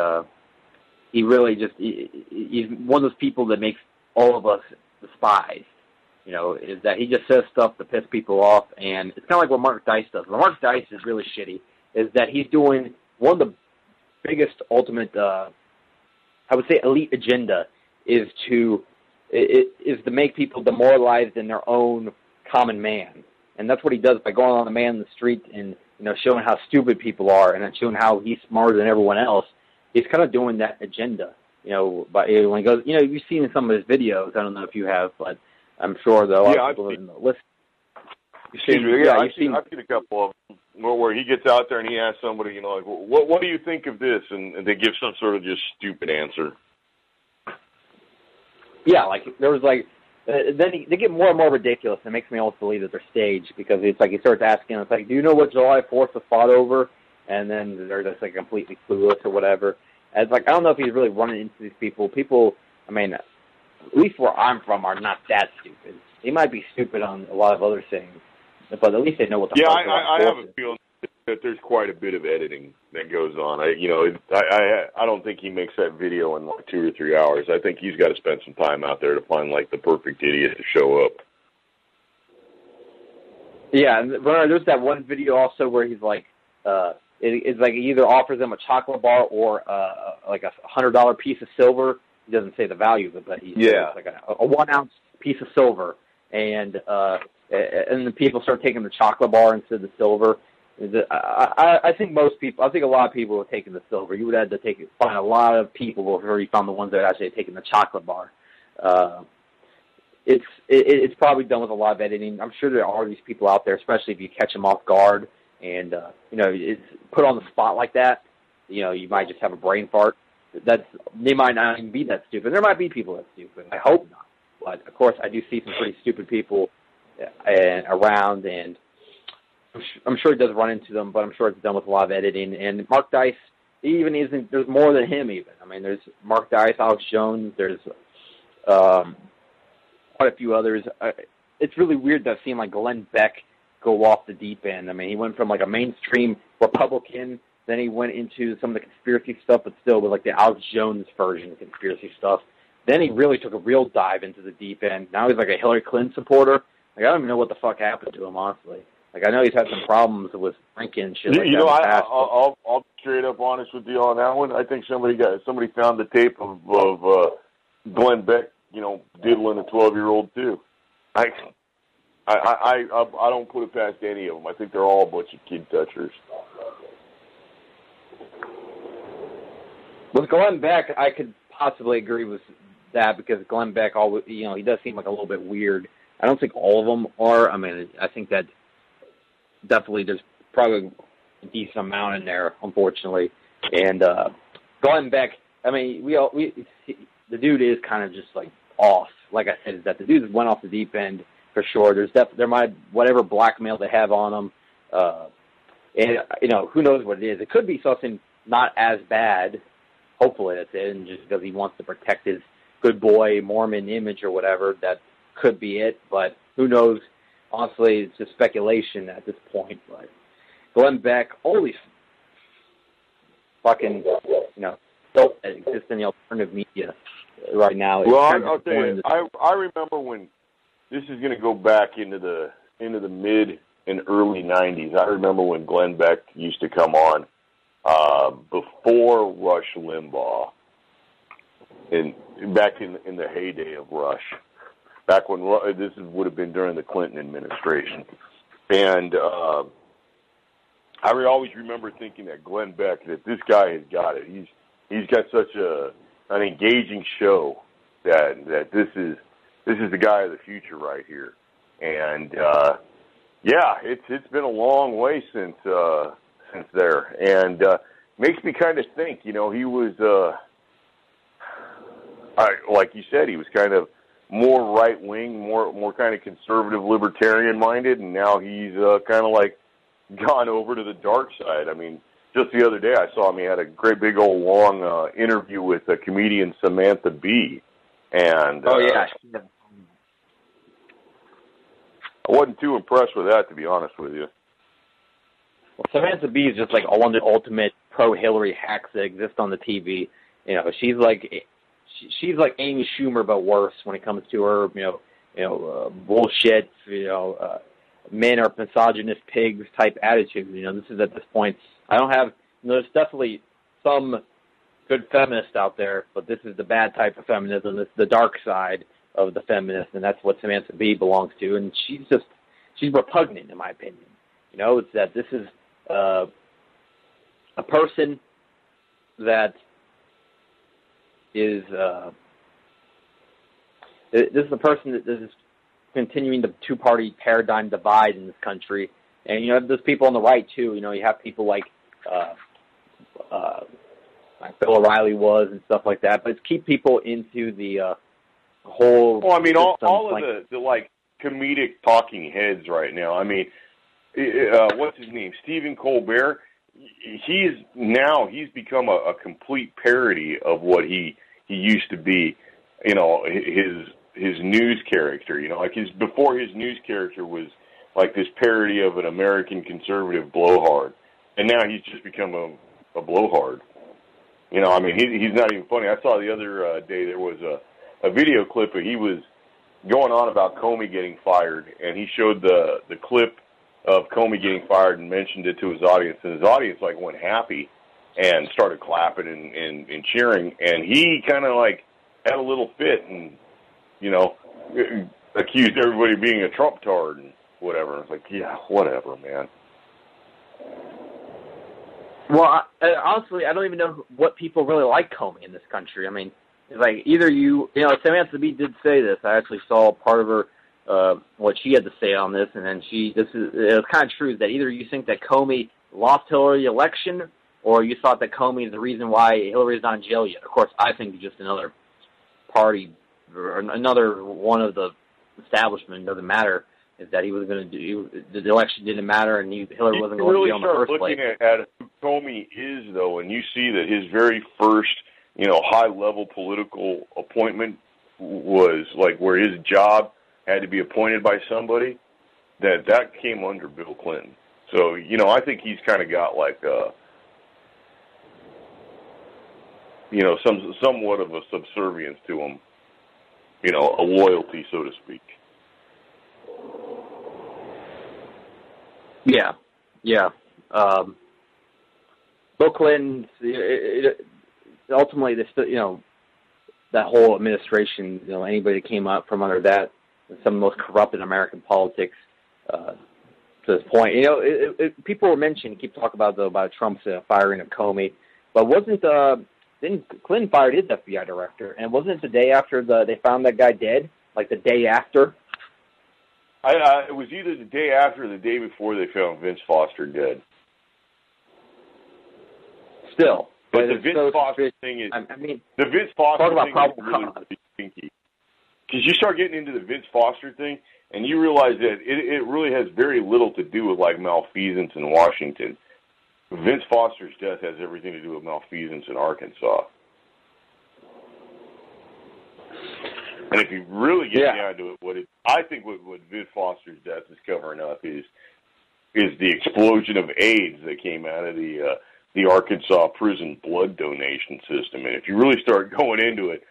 he really he's one of those people that makes all of us despise, is that he just says stuff to piss people off, and it's kind of like what Mark Dice does. What Mark Dice is really shitty is that he's doing one of the biggest, ultimate, I would say, elite agenda is to make people demoralized in their own common man. And that's what he does by going on the man in the street and, showing how stupid people are and showing how he's smarter than everyone else. He's kind of doing that agenda, when he goes, you've seen some of his videos. I don't know if you have, but I'm sure that a lot of people in the list. I've seen a couple of them where he gets out there and he asks somebody, like, what do you think of this? And they give some sort of just stupid answer. Yeah, like there was then they get more and more ridiculous. It makes me almost believe that they're staged, because it's like he starts asking, it's like, do you know what July 4th was fought over? And then they're just completely clueless or whatever. And it's like, I don't know if he's really running into these people. People, I mean, at least where I'm from, are not that stupid. They might be stupid on a lot of other things, but at least they know what the fuck I have a feeling that there's quite a bit of editing that goes on. I don't think he makes that video in 2 or 3 hours. I think he's got to spend some time out there to find the perfect idiot to show up. Yeah, and there's that one video also where he's like, it's like he either offers them a chocolate bar or like a $100 piece of silver. He doesn't say the value of it, but he says like a 1 ounce piece of silver, and the people start taking the chocolate bar instead of the silver. I think a lot of people have taken the silver. You would have to find a lot of people before you found the ones that actually had taken the chocolate bar. It's probably done with a lot of editing. I'm sure there are these people out there, especially if you catch them off guard and it's put on the spot like that. You might just have a brain fart. They might not even be that stupid. There might be people that's stupid. I hope not. But of course, I do see some pretty stupid people around, and I'm sure he does run into them, but I'm sure it's done with a lot of editing. And Mark Dice, there's more than him even. I mean, there's Mark Dice, Alex Jones, there's quite a few others. It's really weird to have seen Glenn Beck go off the deep end. I mean, he went from a mainstream Republican, then he went into some of the conspiracy stuff, but still with the Alex Jones version of conspiracy stuff. Then he really took a real dive into the deep end. Now he's a Hillary Clinton supporter. I don't even know what the fuck happened to him, honestly. I know he's had some problems with drinking and shit like that. I'll be straight up honest with you on that one. I think somebody found the tape of Glenn Beck, diddling a 12-year-old too. I don't put it past any of them. I think they're all a bunch of kid touchers. With Glenn Beck, I could possibly agree with that, because Glenn Beck always, he does seem a little bit weird. I don't think all of them are. I mean, I think that definitely there's probably a decent amount in there, unfortunately. And Glenn Beck, I mean, the dude is kind of just like off. Like I said, is that the dude went off the deep end for sure. There might whatever blackmail they have on him, and who knows what it is. It could be something not as bad. Hopefully that's it, and just because he wants to protect his good boy Mormon image or whatever, that could be it. But who knows? Honestly, it's just speculation at this point. But Glenn Beck, holy fucking, still exists in the alternative media right now. Well, I'll tell you, I remember when this is going to go back into the mid and early 90s. I remember when Glenn Beck used to come on before Rush Limbaugh, back in the heyday of Rush, back when would have been during the Clinton administration, and I always remember thinking that Glenn Beck, that this guy has got it. He's got such an engaging show that this is the guy of the future right here, and it's been a long way since there, and makes me kind of think, he was like you said, he was kind of more right wing, more kind of conservative libertarian minded, and now he's kind of like gone over to the dark side. I mean, just the other day I saw him. He had a great big old long interview with comedian Samantha Bee, and I wasn't too impressed with that, to be honest with you. Well, Samantha Bee is just like one of the ultimate pro-Hillary hacks that exist on the TV. She's like Amy Schumer, but worse when it comes to her, bullshit, men are misogynist pigs type attitude. This is at this point. I don't have. There's definitely some good feminists out there, but this is the bad type of feminism. This is the dark side of the feminist, and that's what Samantha Bee belongs to. And she's repugnant, in my opinion. It's that this is a person that is this is a person that is continuing the two-party paradigm divide in this country. And there's people on the right too. You have people like Bill O'Reilly was and stuff like that. But it's keep people into the whole. Well, I mean, all of the like comedic talking heads right now. I mean, what's his name? Stephen Colbert. He's become a complete parody of what he used to be. His news character. Before his news character was like this parody of an American conservative blowhard, and now he's just become a blowhard. I mean, he's not even funny. I saw the other day there was a video clip where he was going on about Comey getting fired, and he showed the clip of Comey getting fired and mentioned it to his audience, and his audience like went happy and started clapping and cheering, and he kind of like had a little fit and accused everybody of being a Trump tard and whatever. It's like, yeah, whatever, man. Well, honestly, I don't even know what people really like Comey in this country. I mean, it's like either Samantha Bee did say this. I actually saw part of her, what she had to say on this, and then it was kind of true that either you think that Comey lost Hillary the election, or you thought that Comey is the reason why Hillary's not in jail yet. Of course, I think it's just another party, or another one of the establishment. It doesn't matter. Is that he was going to do the election didn't matter, and Hillary wasn't going to be on the first place. You really start looking at who Comey is, though, and you see that his very first, high-level political appointment was like where his job had to be appointed by somebody. That came under Bill Clinton. So I think he's kind of got like somewhat of a subservience to him. A loyalty, so to speak. Yeah. Bill Clinton, ultimately, that whole administration, anybody that came up from under that, some of the most corrupt in American politics to this point. People were mentioning, keep talking about Trump's firing of Comey, but didn't Clinton fired his FBI director, and wasn't it the day after they found that guy dead, like the day after? It was either the day after or the day before they found Vince Foster dead. Still. But the Vince Foster thing is, I mean, the Vince Foster thing is really, cause. really stinky. Because you start getting into the Vince Foster thing, and you realize that it really has very little to do with, like, malfeasance in Washington. Vince Foster's death has everything to do with malfeasance in Arkansas. And if you really get down to it, I think what Vince Foster's death is covering up is the explosion of AIDS that came out of the Arkansas prison blood donation system. And if you really start going into it,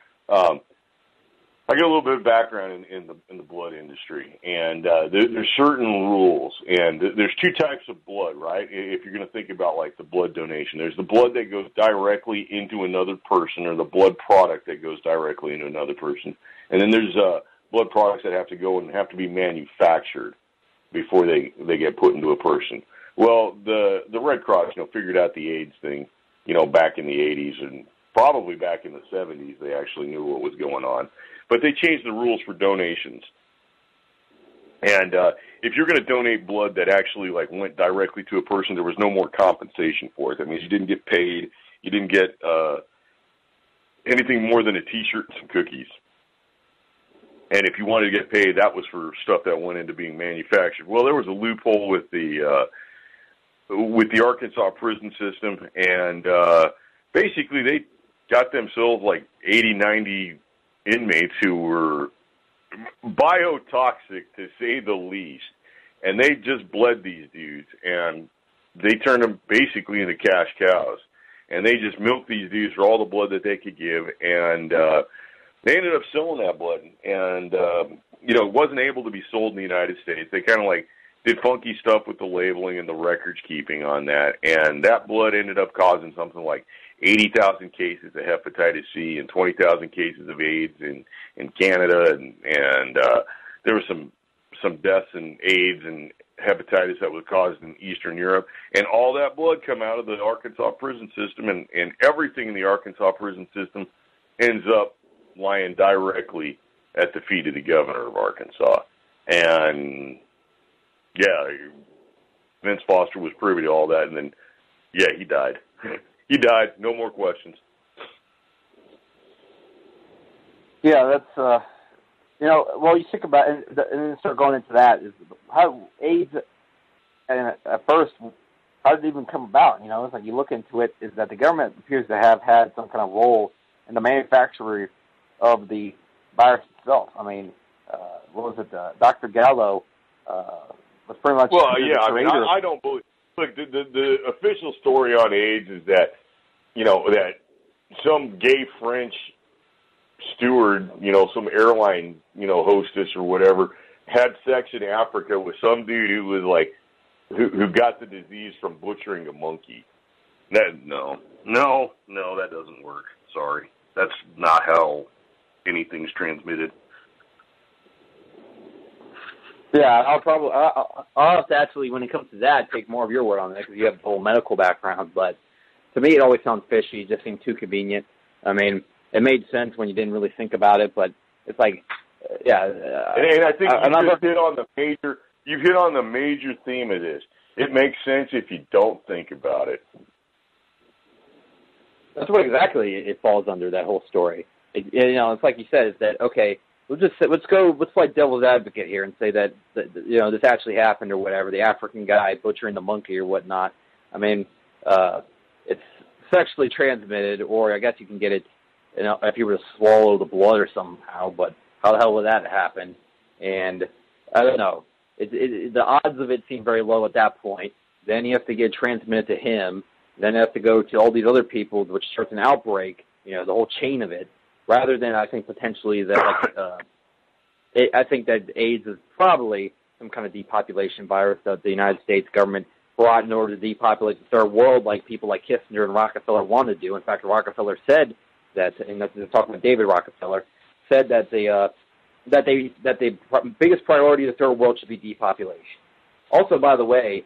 I got a little bit of background in the blood industry, and there's certain rules, and there's two types of blood, right? If you're going to think about, like, the blood donation, there's the blood that goes directly into another person, or the blood product that goes directly into another person, and then there's blood products that have to go and have to be manufactured before they get put into a person. Well, the Red Cross, figured out the AIDS thing, back in the 80s, and probably back in the 70s, they actually knew what was going on. But they changed the rules for donations. And if you're going to donate blood that actually, like, went directly to a person, there was no more compensation for it. That means you didn't get paid. You didn't get anything more than a T-shirt and some cookies. And if you wanted to get paid, that was for stuff that went into being manufactured. Well, there was a loophole with the Arkansas prison system, and basically they got themselves like 80, 90 inmates who were biotoxic, to say the least, and they just bled these dudes, and they turned them basically into cash cows, and they just milked these dudes for all the blood that they could give, and they ended up selling that blood, and it wasn't able to be sold in the United States. They kind of like did funky stuff with the labeling and the records keeping on that, and that blood ended up causing something like 80,000 cases of hepatitis C and 20,000 cases of AIDS in Canada, and there were some deaths in AIDS and hepatitis that was caused in Eastern Europe, and all that blood come out of the Arkansas prison system, and everything in the Arkansas prison system ends up lying directly at the feet of the governor of Arkansas. And Vince Foster was privy to all that, and then he died. He died. No more questions. Yeah, that's well, you think about it, and then start going into that, is how AIDS, and at first, how did it even come about? It's like you look into it, is that the government appears to have had some kind of role in the manufacture of the virus itself. I mean, what was it? Dr. Gallo was pretty much. Well, I don't believe. Look, the official story on AIDS is that, that some gay French steward, some airline, hostess or whatever, had sex in Africa with some dude who was like, who got the disease from butchering a monkey. No, that doesn't work. Sorry. That's not how anything's transmitted. Yeah, I'll have to actually, when it comes to that, take more of your word on that, because you have the whole medical background. But to me, it always sounds fishy. It just seemed too convenient. I mean, it made sense when you didn't really think about it, but it's like, and I think you've hit on the major theme of this. It makes sense if you don't think about it. That's what exactly it falls under, that whole story. It's like you said, is that, okay, let's play devil's advocate here and say that this actually happened or whatever, the African guy butchering the monkey or whatnot. I mean, it's sexually transmitted, or I guess you can get it, if you were to swallow the blood or somehow, but how the hell would that happen? And I don't know. The odds of it seem very low at that point. Then you have to get transmitted to him. Then you have to go to all these other people, which starts an outbreak, the whole chain of it, rather than, I think, potentially that, I think that AIDS is probably some kind of depopulation virus that the United States government brought in order to depopulate the third world, like people like Kissinger and Rockefeller wanted to do. In fact, Rockefeller said that, and that's talking about David Rockefeller, said that the biggest priority of the third world should be depopulation. Also, by the way,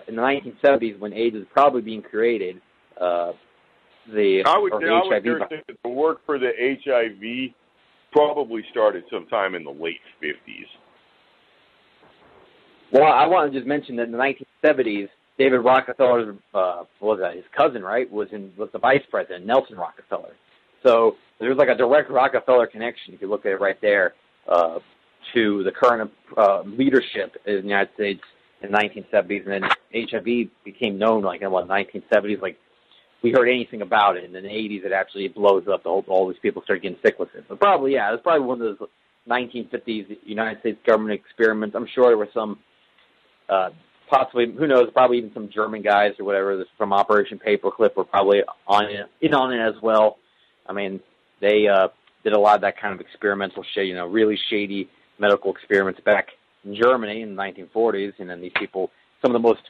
in the 1970s, when AIDS was probably being created, I would dare say that the work for the HIV probably started sometime in the late 50s. Well, I want to just mention that in the 1970s, David Rockefeller's, his cousin, right, was the vice president, Nelson Rockefeller. So there's like a direct Rockefeller connection, if you look at it right there, to the current leadership in the United States in the 1970s. And then HIV became known like in the 1970s. Like we heard anything about it. And in the 80s, it actually blows up. All these people start getting sick with it. But probably, yeah, it was probably one of those 1950s United States government experiments. I'm sure there were some, possibly, who knows, probably even some German guys or whatever from Operation Paperclip were probably on it as well. I mean, they did a lot of that kind of experimental shit, really shady medical experiments back in Germany in the 1940s, and then these people, some of the most,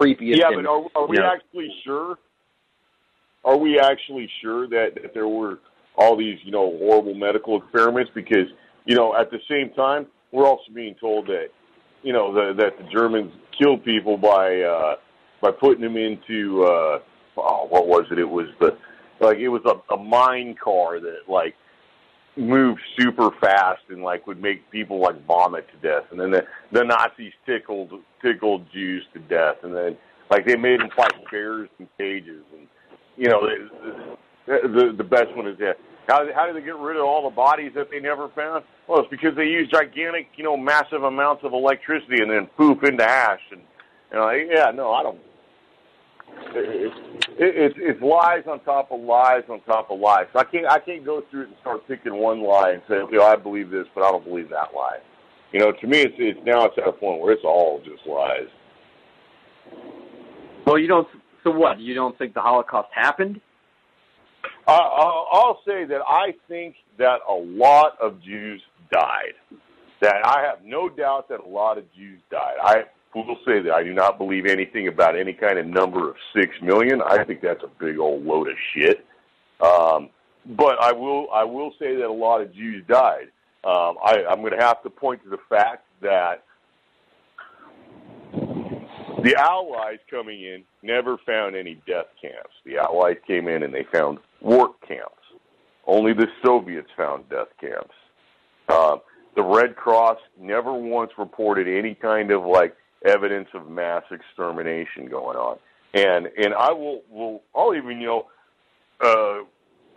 creepiest. Yeah, but are we actually sure? Are we actually sure that there were all these, horrible medical experiments? Because, at the same time, we're also being told that, that the Germans killed people by putting them into, what was it? It was it was a mine car that, moved super fast and, would make people, vomit to death. And then the Nazis tickled Jews to death. And then, they made them fight bears in cages. And, the best one is that. How did they get rid of all the bodies that they never found? Well, it's because they used gigantic, massive amounts of electricity and then poof into ash. And I don't. It's lies on top of lies on top of lies. So I can't go through it and start picking one lie and say, I believe this, but I don't believe that lie. To me, it's now it's at a point where it's all just lies. Well, you don't. So what? You don't think the Holocaust happened? I'll say that I think that a lot of Jews died. That I have no doubt that a lot of Jews died. I will say that I do not believe anything about any kind of number of 6 million. I think that's a big old load of shit. But I will say that a lot of Jews died. I'm going to have to point to the fact that the Allies coming in never found any death camps. The Allies came in and they found work camps. Only the Soviets found death camps. The Red Cross never once reported any kind of evidence of mass extermination going on. And I'll even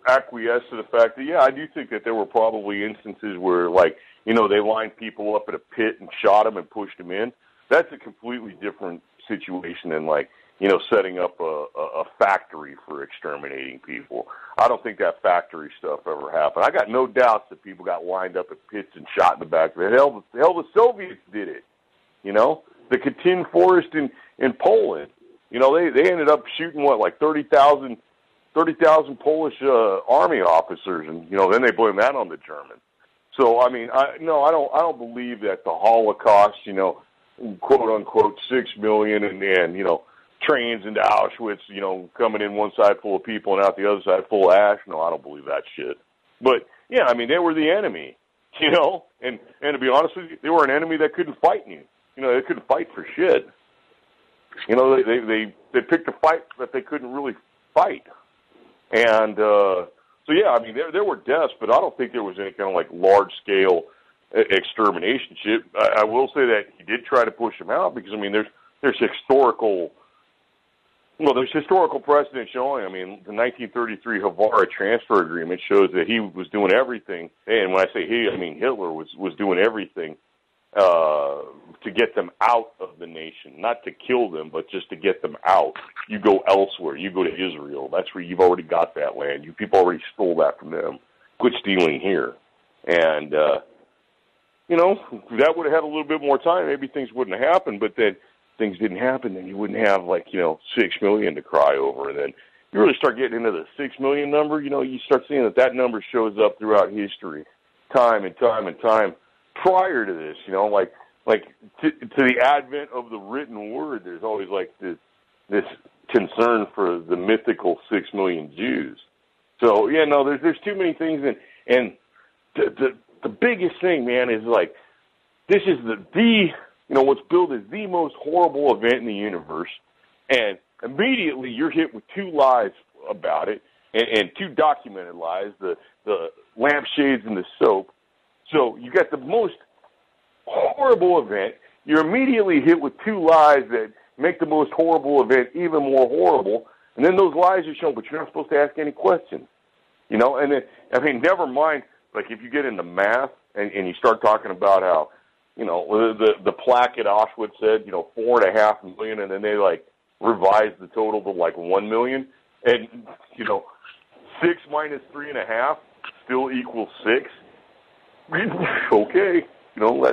acquiesce to the fact that I do think that there were probably instances where they lined people up at a pit and shot them and pushed them in. That's a completely different situation than setting up a factory for exterminating people. I don't think that factory stuff ever happened. I got no doubts that people got lined up at pits and shot in the back of the head. Hell, the Soviets did it. The Katyn Forest in Poland. They ended up shooting 30,000 Polish army officers, and then they blamed that on the Germans. So I mean, I don't believe that the Holocaust, quote unquote 6 million and trains into Auschwitz, coming in one side full of people and out the other side full of ash. No, I don't believe that shit. But yeah, I mean, they were the enemy, and to be honest with you, they were an enemy that couldn't fight you. They couldn't fight for shit. They picked a fight that they couldn't really fight. And so yeah, I mean, there were deaths, but I don't think there was any kind of large scale extermination shit. I will say that he did try to push them out because I mean, there's historical precedent showing. I mean, the 1933 Havara transfer agreement shows that he was doing everything, and when I say he, I mean Hitler was doing everything to get them out of the nation, not to kill them, but just to get them out. You go elsewhere. You go to Israel. That's where you've already got that land. You people already stole that from them. Quit stealing here. And, that would have had a little bit more time. Maybe things wouldn't have happened, but then things didn't happen, then you wouldn't have 6 million to cry over. And then you really start getting into the 6 million number, you start seeing that number shows up throughout history, time and time and time prior to this, to the advent of the written word. There's always this concern for the mythical 6 million Jews. So yeah, no, there's too many things, and the biggest thing, man, is this is what's billed as the most horrible event in the universe, and immediately you're hit with 2 lies about it, and 2 documented lies, the lampshades and the soap. So you got the most horrible event, you're immediately hit with two lies that make the most horrible event even more horrible, and then those lies are shown, but you're not supposed to ask any questions. You know, and then, I mean, never mind, like if you get into math and you start talking about how, you know, the plaque at Auschwitz said, you know, 4.5 million, and then they like revised the total to like 1 million, and, you know, 6 minus 3.5 still equals 6. Okay, you know,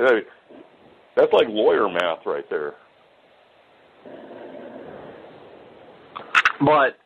that's like lawyer math right there. But,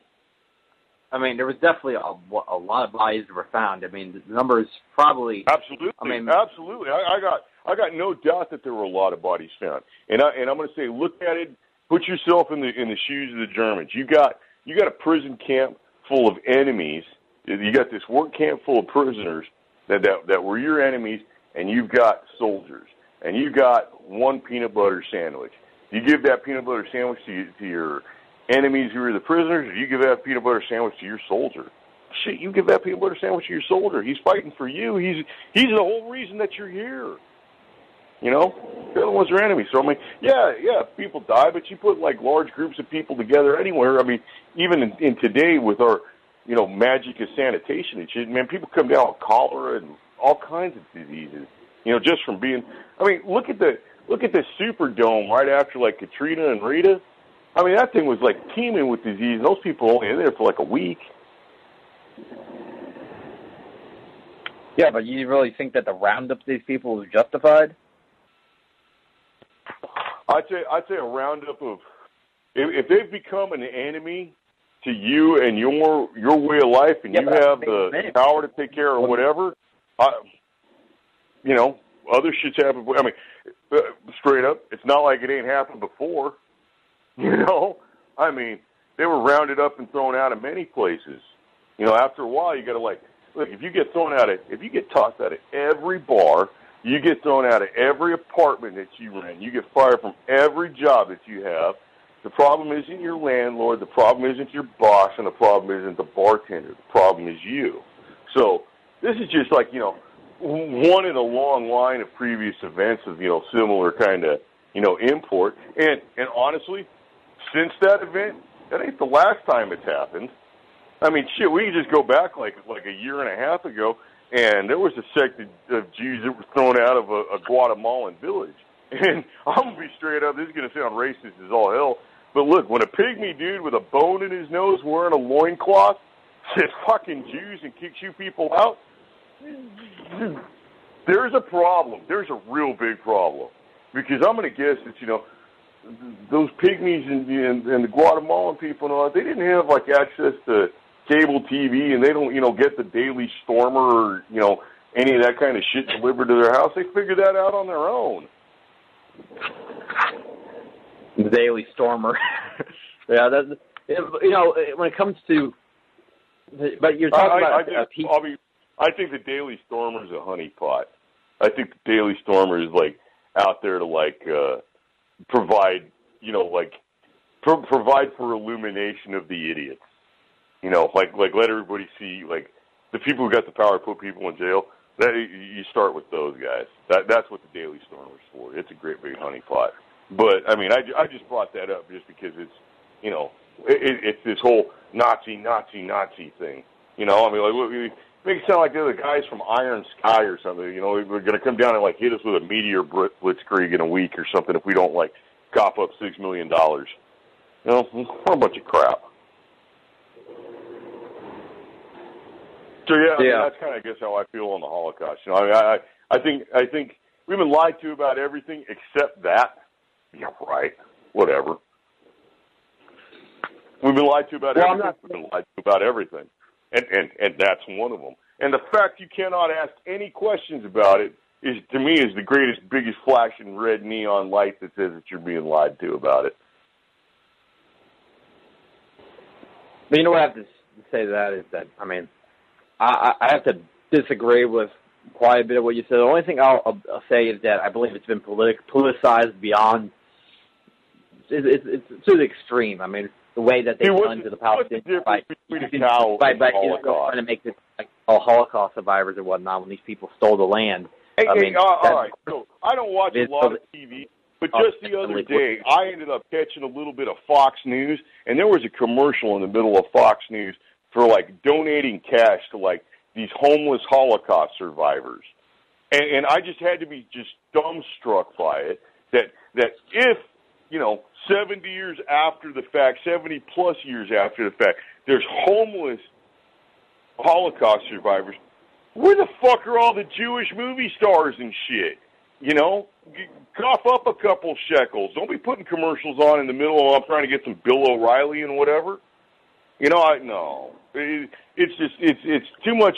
I mean, there was definitely a lot of bodies that were found. I mean, the numbers probably... Absolutely, I mean, absolutely. I got no doubt that there were a lot of bodies found. And I'm going to say, look at it, put yourself in the shoes of the Germans. You got a prison camp full of enemies. You got this work camp full of prisoners that were your enemies, and you've got soldiers. And you got one peanut butter sandwich. You give that peanut butter sandwich to your enemies who are the prisoners, or you give that peanut butter sandwich to your soldier. Shit, you give that peanut butter sandwich to your soldier. He's fighting for you. He's the whole reason that you're here. You know? The other ones are enemies. So, I mean, yeah, people die, but you put, like, large groups of people together anywhere. I mean, even in today with our, you know, magic of sanitation and shit, man, people come down with cholera and all kinds of diseases. You know, just from being, I mean, look at the Superdome right after, like, Katrina and Rita. I mean, that thing was, like, teeming with disease, and those people were only in there for, like, a week. Yeah, but you really think that the roundup of these people was justified? I'd say a roundup of, if they've become an enemy to you and your way of life, and you have the power to take care of whatever, you know, other shit's happened. I mean, straight up, it's not like it ain't happened before. You know, I mean, they were rounded up and thrown out of many places. You know, after a while, you got to like, look, if you get tossed out of every bar, you get thrown out of every apartment that you rent, you get fired from every job that you have. The problem isn't your landlord, the problem isn't your boss, and the problem isn't the bartender. The problem is you. So this is just like, you know, one in a long line of previous events of, you know, similar kind of, you know, import. And honestly, since that event, that ain't the last time it's happened. I mean, shit, we can just go back like a year and a half ago, and there was a sect of Jews that were thrown out of a Guatemalan village. And I'm going to be straight up, this is going to sound racist as all hell, but look, when a pygmy dude with a bone in his nose wearing a loincloth says fucking Jews and kicks you people out, there's a problem. There's a real big problem. Because I'm going to guess that, you know, those pygmies and the Guatemalan people and all that, they didn't have, like, access to cable TV, and they don't, you know, get the Daily Stormer or, you know, any of that kind of shit delivered to their house. They figured that out on their own. The Daily Stormer. Yeah, that's, you know, when it comes to, but you're talking about I think the Daily Stormer is a honeypot. I think the Daily Stormer is, like, out there to, like, provide, you know, like, provide for illumination of the idiots. You know, like let everybody see, like, the people who got the power to put people in jail, that you start with those guys. That's what the Daily Stormer is for. It's a great big honeypot. But, I mean, I just brought that up just because it's, you know, it's this whole Nazi thing. You know, I mean, like, make it sound like they're the guys from Iron Sky or something. You know, we're going to come down and, like, hit us with a meteor blitzkrieg in a week or something if we don't, like, cough up $6 million. You know, we're a bunch of crap. So, yeah, I mean, that's kind of, I guess, how I feel on the Holocaust. You know, I mean, I think we've been lied to about everything except that. Yeah, right. Whatever. We've been lied to about everything. We've been lied to about everything. And that's one of them. And the fact you cannot ask any questions about it is, to me, is the greatest, biggest flashing red neon light that says that you're being lied to about it. But you know what I have to say to that is that, I mean, I have to disagree with quite a bit of what you said. The only thing I'll say is that I believe it's been politicized beyond. It's to the extreme. I mean, the way that they've done to the Palestinians by trying to make this like all Holocaust survivors and whatnot when these people stole the land. Hey, all right. So I don't watch a lot of TV. But just the other day, I ended up catching a little bit of Fox News, and there was a commercial in the middle of Fox News for, like, donating cash to, like, these homeless Holocaust survivors. And I just had to be just dumbstruck by it, that if, 70 years after the fact, 70-plus years after the fact, there's homeless Holocaust survivors, where the fuck are all the Jewish movie stars and shit? Cough up a couple shekels. Don't be putting commercials on in the middle of I'm trying to get some Bill O'Reilly and whatever. No. It's too much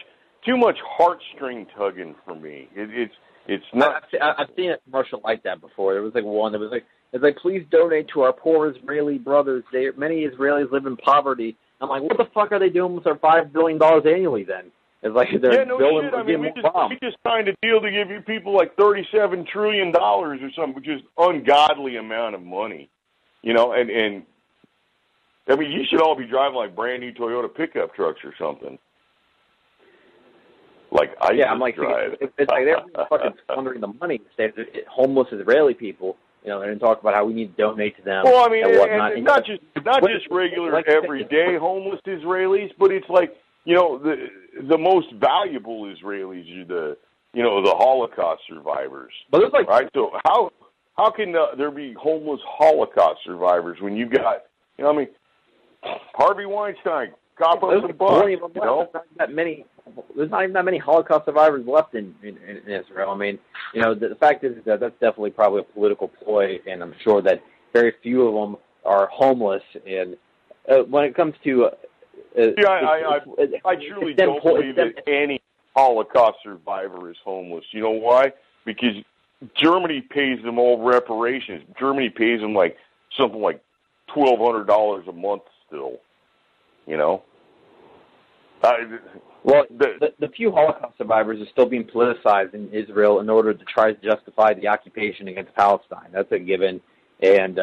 heartstring tugging for me. It's not. I've seen a commercial like that before. There was like one that was like, it's like, please donate to our poor Israeli brothers. Many Israelis live in poverty. I'm like, what the fuck are they doing with our $5 billion annually then? It's like they're building shit. I mean, we just signed a deal to give you people like $37 trillion or something, which is ungodly amount of money. And I mean, you should all be driving like brand new Toyota pickup trucks or something. Like I I'm like, it's like they're fucking squandering the money. Homeless Israeli people, and talk about how we need to donate to them. Well, I mean, and whatnot. And not just regular everyday homeless Israelis, but it's like the most valuable Israelis are the Holocaust survivors. But it's like, right. So how can there be homeless Holocaust survivors when you got Harvey Weinstein? Cop up some bucks, There's not even that many Holocaust survivors left in Israel. I mean, the fact is that that's definitely probably a political ploy, and I'm sure that very few of them are homeless. And when it comes to I truly don't believe that any Holocaust survivor is homeless. You know why? Because Germany pays them all reparations. Germany pays them like something like $1,200 a month still. Well, the few Holocaust survivors are still being politicized in Israel in order to try to justify the occupation against Palestine. That's a given, and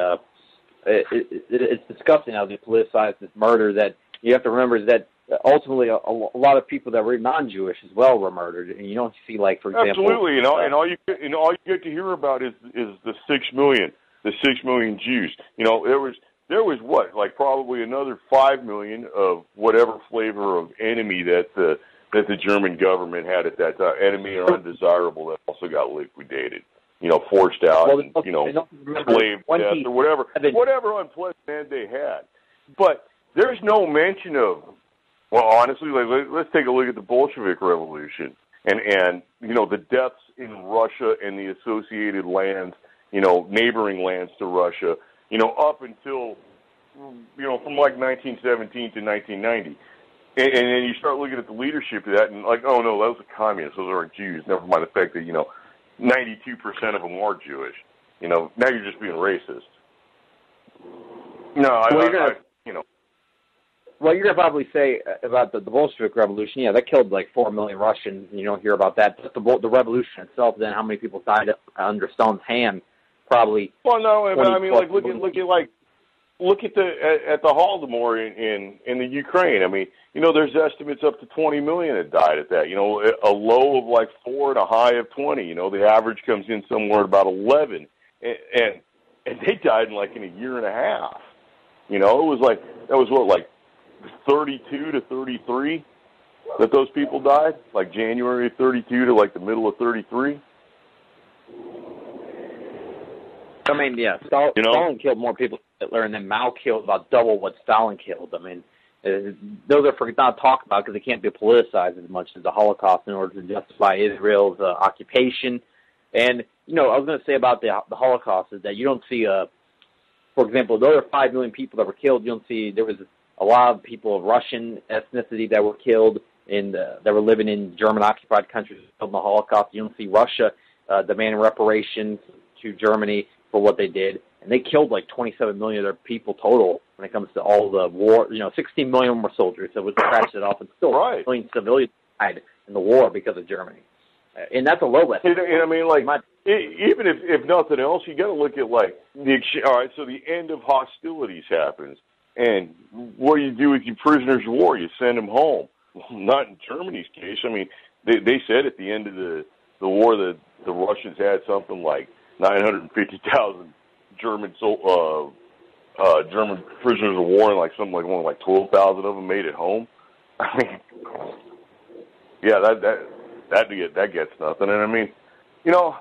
it's disgusting how they politicize this murder. That you have to remember is that ultimately a lot of people that were non-Jewish as well were murdered, and you don't see, like, for example, absolutely, and all you get to hear about is the 6 million Jews. There was what, like probably another 5 million of whatever flavor of enemy that the German government had at that time, enemy or undesirable, that also got liquidated, forced out, slave death or whatever unpleasant end they had. But there's no mention of, well, honestly, let's take a look at the Bolshevik Revolution and the deaths in Russia and the associated lands, neighboring lands to Russia. Up until, from like 1917 to 1990. And then you start looking at the leadership of that and like, oh no, those are communists, those aren't Jews. Never mind the fact that, 92% of them are Jewish. Now you're just being racist. No, Well, you're going to probably say about the Bolshevik Revolution, that killed like 4 million Russians, and you don't hear about that. But the revolution itself, then how many people died under Stalin's hand? Probably. Well, no, I mean, like look at the Holodomor in the Ukraine. I mean, there's estimates up to 20 million that died at that. A low of like 4 and a high of 20. The average comes in somewhere at about 11, and they died in a year and a half. It was like that was what, like 32 to 33 that those people died, like January of 32 to like the middle of 33. I mean, Stalin killed more people than Hitler, and then Mao killed about double what Stalin killed. I mean, those are not talked about because they can't be politicized as much as the Holocaust in order to justify Israel's occupation. And, I was going to say about the Holocaust is that you don't see, for example, there were 5 million people that were killed. You don't see, there was a lot of people of Russian ethnicity that were killed that were living in German-occupied countries killed in the Holocaust. You don't see Russia demanding reparations to Germany for what they did, and they killed like 27 million of their people total when it comes to all the war. 16 million were soldiers, so it was scratched it off, and still million civilians died in the war because of Germany. And that's a low estimate. And I mean, like, even if nothing else, you got to look at all right. So the end of hostilities happens, and what do you do with your prisoners of war? You send them home. Well, not in Germany's case. I mean, they said at the end of the war that the Russians had something like 950,000 German German prisoners of war, and only 12,000 of them made it home. I mean, yeah, that gets nothing. And I mean, well,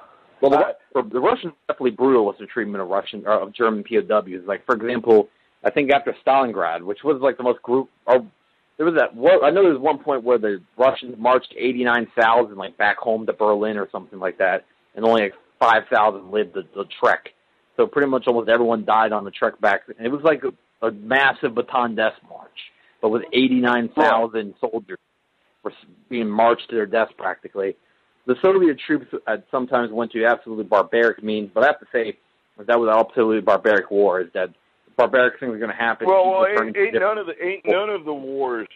the Russians definitely brutal with the treatment of German POWs. Like, for example, I think after Stalingrad, which was like the most there was I know there was one point where the Russians marched 89,000 back home to Berlin or something like that, and only 5,000 lived the trek. So pretty much almost everyone died on the trek back. And it was like a massive Bataan Death March, but with 89,000 soldiers were being marched to their deaths practically. The Soviet troops sometimes went to absolutely barbaric means, but I have to say that was absolutely barbaric war. Is that barbaric things are going to happen? Well, ain't none of the wars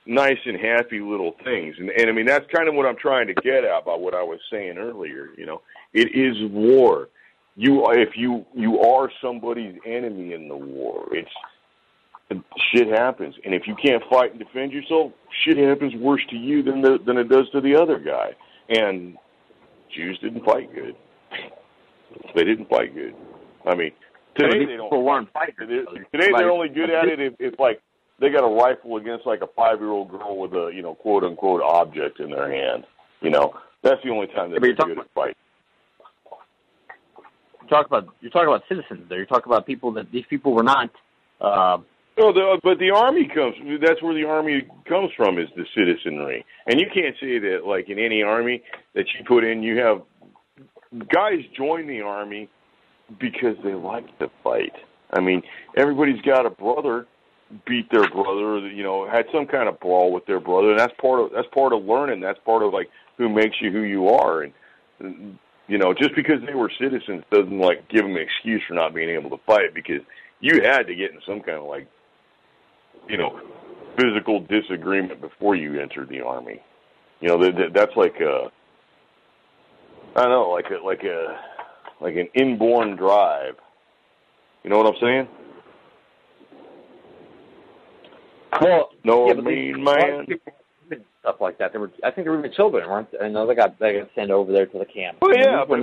nice and happy little things, and I mean that's kind of what I'm trying to get at by what I was saying earlier. It is war. If you are somebody's enemy in the war, shit happens, and if you can't fight and defend yourself, shit happens worse to you than it does to the other guy. And Jews didn't fight good. They didn't fight good. I mean, today they don't fight. Today they're only good at it if they got a rifle against a 5-year-old girl with a quote unquote object in their hand. That's the only time that they're good at fighting. You're talking about citizens there. You're talking about people that these people were not. But the army that's where the army comes from, is the citizenry. And you can't say that, in any army that you put in, you have guys join the army because they like to fight. I mean, everybody's got a brother, beat their brother, had some kind of brawl with their brother, and that's part of learning. That's part of, who makes you who you are. And, just because they were citizens doesn't, give them an excuse for not being able to fight, because you had to get in some kind of, physical disagreement before you entered the army. That's like an inborn drive. You know what I'm saying? Well, man. Stuff like that. I think they were even children, weren't they? I know they got sent over there to the camp. Well, yeah, but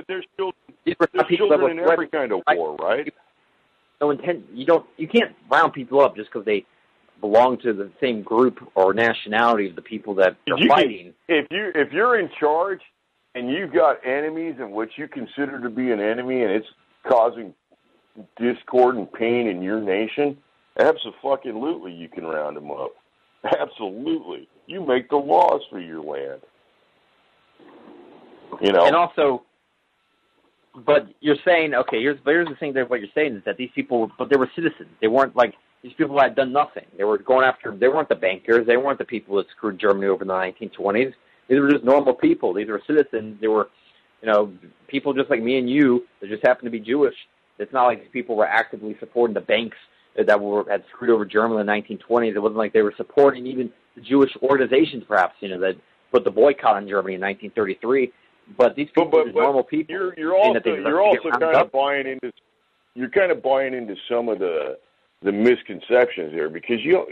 there's children in every kind of war, right? No intent. You can't round people up just because they belong to the same group or nationality of the people that are fighting. If you're in charge and you've got enemies in which you consider to be an enemy, and it's causing discord and pain in your nation, absolutely you can round them up. Absolutely, you make the laws for your land. And also, but you're saying, okay, here's the thing that what you're saying is that these people, but they were citizens. They weren't these people had done nothing. They were going after, they weren't the bankers. They weren't the people that screwed Germany over in the 1920s. These were just normal people. These were citizens. They were, people just like me and you that just happened to be Jewish. It's not like these people were actively supporting the banks that had screwed over Germany in the 1920s. It wasn't like they were supporting even the Jewish organizations, perhaps, that put the boycott on Germany in 1933. But these people are just normal people. You're also kind of buying into some of the misconceptions there, because you're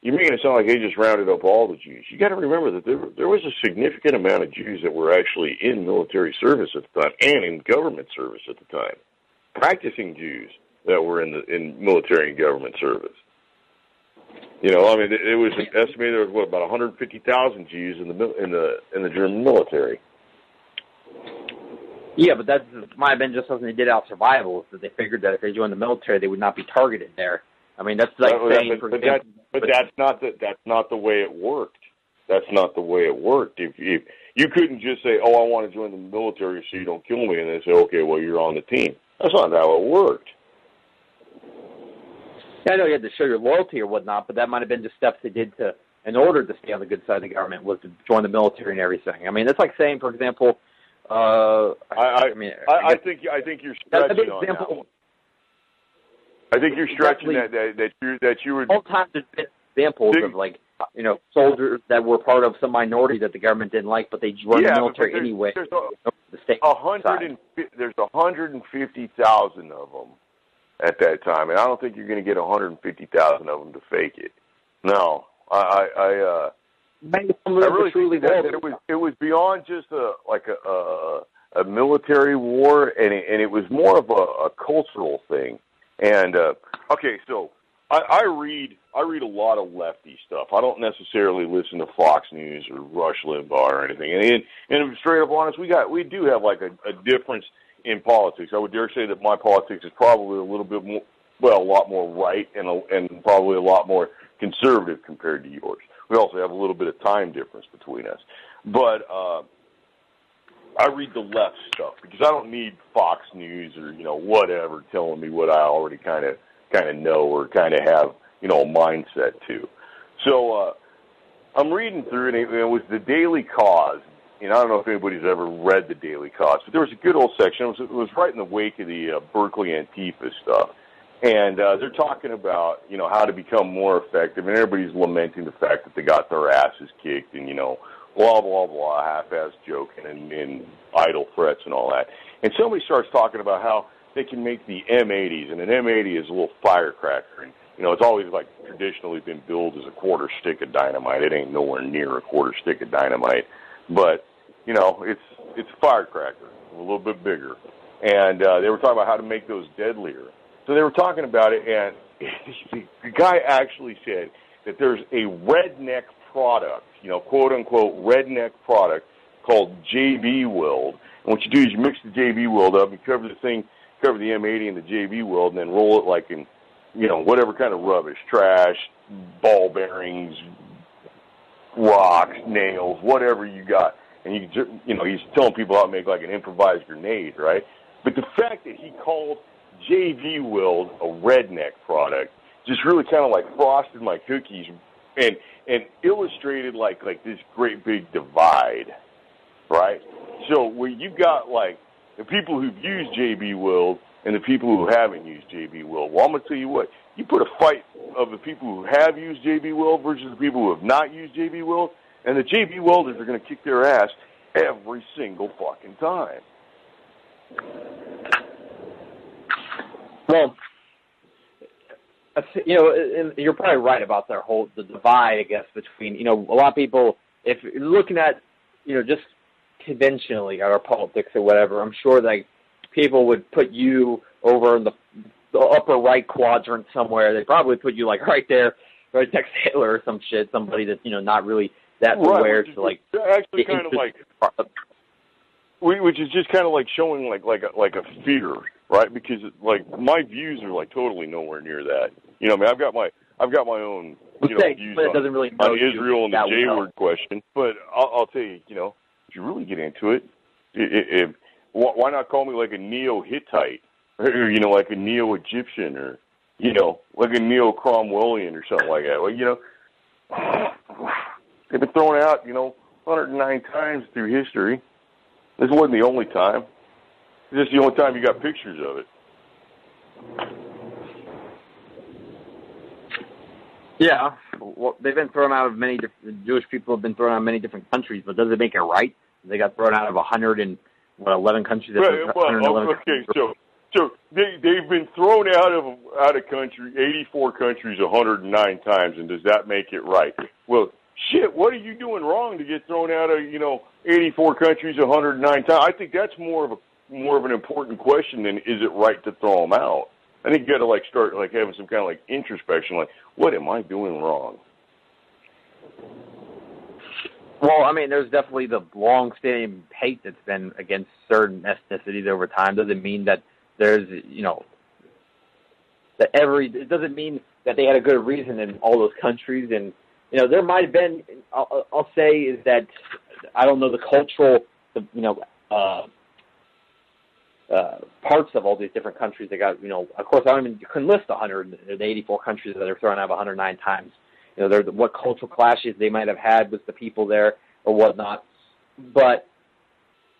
making it sound like they just rounded up all the Jews. You got to remember that there was a significant amount of Jews that were actually in military service at the time and in government service at the time, practicing Jews that were in military and government service. It was estimated there was about 150,000 Jews in the German military. Yeah, but that might have been just something they did out survival, that they figured that if they joined the military, they would not be targeted there. I mean, that's saying, for example... But that's not the way it worked. That's not the way it worked. If you couldn't just say, "Oh, I want to join the military so you don't kill me," and then say, "Okay, well, you're on the team." That's not how it worked. Yeah, I know you had to show your loyalty or whatnot, but that might have been just steps they did in order to stay on the good side of the government, was to join the military and everything. I mean, that's like saying, for example, I think you're stretching on that one. I think you're stretching that you were. All times there's been examples of soldiers that were part of some minority that the government didn't like, but they joined the military anyway. There's 150,000 of them at that time, and I don't think you're going to get 150,000 of them to fake it. No, I really think that it was beyond just a a military war, and it was more of a cultural thing. And okay, so I read a lot of lefty stuff. I don't necessarily listen to Fox News or Rush Limbaugh or anything. And I'm straight up honest, we do have like a difference in politics. I would dare say that my politics is probably a little bit more, well, a lot more right and probably a lot more conservative compared to yours. We also have a little bit of time difference between us. But I read the left stuff because I don't need Fox News or, whatever telling me what I already kind of know or kind of have, a mindset to. So I'm reading through, and it was the Daily Cause. I don't know if anybody's ever read the Daily Cause, but there was a good old section. It was right in the wake of the Berkeley Antifa stuff. And they're talking about, how to become more effective, and everybody's lamenting the fact that they got their asses kicked and, blah, blah, blah, half-ass joking and idle threats and all that. And somebody starts talking about how they can make the M80s, and an M80 is a little firecracker. And, it's always, like, traditionally been billed as a quarter stick of dynamite. It ain't nowhere near a quarter stick of dynamite. But, it's a firecracker, a little bit bigger. And they were talking about how to make those deadlier. So they were talking about it, and the guy actually said that there's a redneck product, quote-unquote redneck product called JB Weld. And what you do is you mix the JB Weld up and cover the M80 in the JB Weld, and then roll it like in, whatever kind of rubbish, trash, ball bearings, rocks, nails, whatever you got. And, he's telling people how to make like an improvised grenade, right? But the fact that he called JB Weld a redneck product just really kind of like frosted my cookies and illustrated like this great big divide, right? So where you've got like the people who've used JB Weld and the people who haven't used JB Weld. Well, I'm going to tell you what, you put a fight of the people who have used JB Weld versus the people who have not used JB Weld, and the JB Welders are going to kick their ass every single fucking time. Well, you're probably right about the divide, I guess, between, a lot of people, if you're looking at, just conventionally at our politics or whatever, I'm sure that people would put you over in the upper right quadrant somewhere. They probably put you like right there, right next to Hitler or some shit, somebody that's, not really that aware to like. Actually kind of like, which is just kind of like showing like a fear. Right, because like my views are like totally nowhere near that. I've got my own views doesn't really know on Israel and the J-word question. But I'll tell you, if you really get into it, why not call me like a Neo-Hittite, or like a Neo-Egyptian, or like a Neo-Cromwellian or something like that? Well, they've been thrown out 109 times through history. This wasn't the only time. This is the only time you got pictures of it. Yeah, well, they've been thrown out of many different, Jewish people have been thrown out of many different countries, but does it make it right? They got thrown out of 11 countries. Okay, so they've been thrown out of country, 84 countries, 109 times, and does that make it right? Well, shit, what are you doing wrong to get thrown out of 84 countries, 109 times? I think that's more of an important question than is it right to throw them out. I think you got to start having some kind of introspection, what am I doing wrong? Well, I mean, there's definitely the long-standing hate that's been against certain ethnicities over time. Doesn't mean that there's it doesn't mean that they had a good reason in all those countries, and there might have been. I'll say is that I don't know the cultural parts of all these different countries. They got, of course, you couldn't list 184 countries that are thrown out of 109 times. What cultural clashes they might have had with the people there or whatnot. But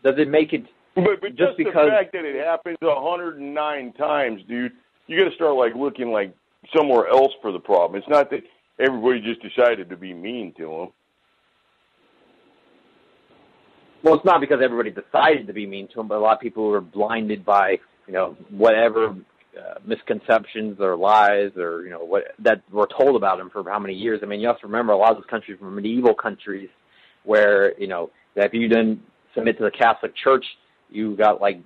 does it make it But just because the fact that it happens 109 times, dude, you got to start looking somewhere else for the problem. It's not that everybody just decided to be mean to them. Well, it's not because everybody decided to be mean to him, but a lot of people were blinded by, whatever misconceptions or lies or, what that were told about him for how many years. I mean, you have to remember a lot of those countries were medieval countries where, that if you didn't submit to the Catholic Church, you got like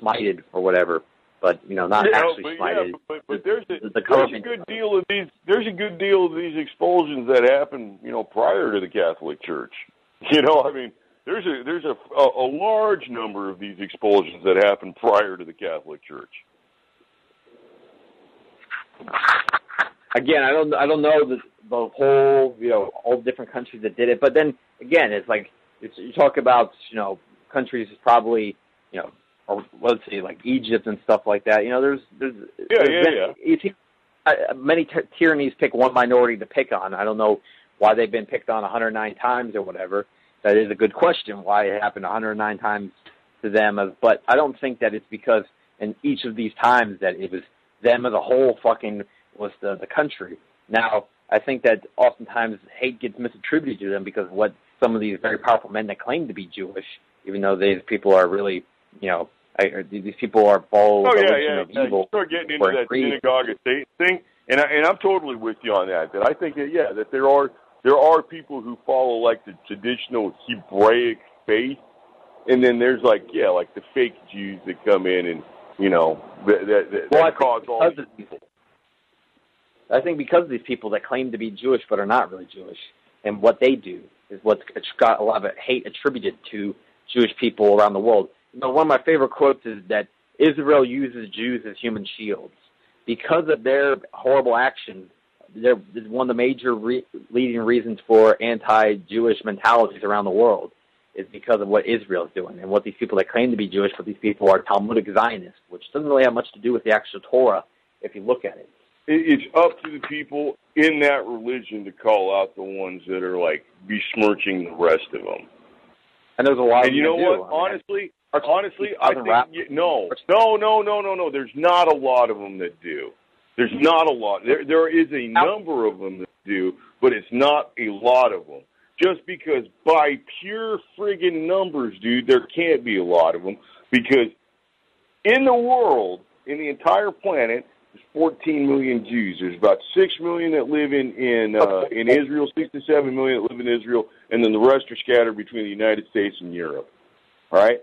smited or whatever, but not actually smited. Yeah, but there's a good deal of these. There's a good deal of these expulsions that happen, prior to the Catholic Church. I mean, there's a large number of these expulsions that happen prior to the Catholic Church. Again, I don't know the whole all different countries that did it, but then again, it's like you talk about countries probably or let's say like Egypt and stuff like that. You see, many tyrannies pick one minority to pick on. I don't know why they've been picked on 109 times or whatever. That is a good question, why it happened 109 times to them. But I don't think that it's because in each of these times that it was them as a whole fucking was the country. Now, I think that oftentimes hate gets misattributed to them because what some of these very powerful men that claim to be Jewish, even though these people are really, these people are all of evil. You start getting into that synagogue of Satan thing, and I'm totally with you on that. That I think that there are people who follow like the traditional Hebraic faith, and then there's like the fake Jews that come in and that cause all these people. I think because of these people that claim to be Jewish but are not really Jewish, and what they do is what's got a lot of hate attributed to Jewish people around the world. One of my favorite quotes is that Israel uses Jews as human shields. Because of their horrible actions, they're one of the major leading reasons for anti-Jewish mentalities around the world is because of what Israel is doing and what these people that claim to be Jewish, but these people are Talmudic Zionists, which doesn't really have much to do with the actual Torah if you look at it. It's up to the people in that religion to call out the ones that are like besmirching the rest of them. And there's a lot. And you know what? Honestly, I think no. There's not a lot of them that do. There's not a lot. There is a number of them that do, but it's not a lot of them. Just because by pure friggin' numbers, dude, there can't be a lot of them. Because in the world, in the entire planet, there's 14 million Jews. There's about 6 million that live in Israel, 6 to 7 million that live in Israel, and then the rest are scattered between the United States and Europe. All right?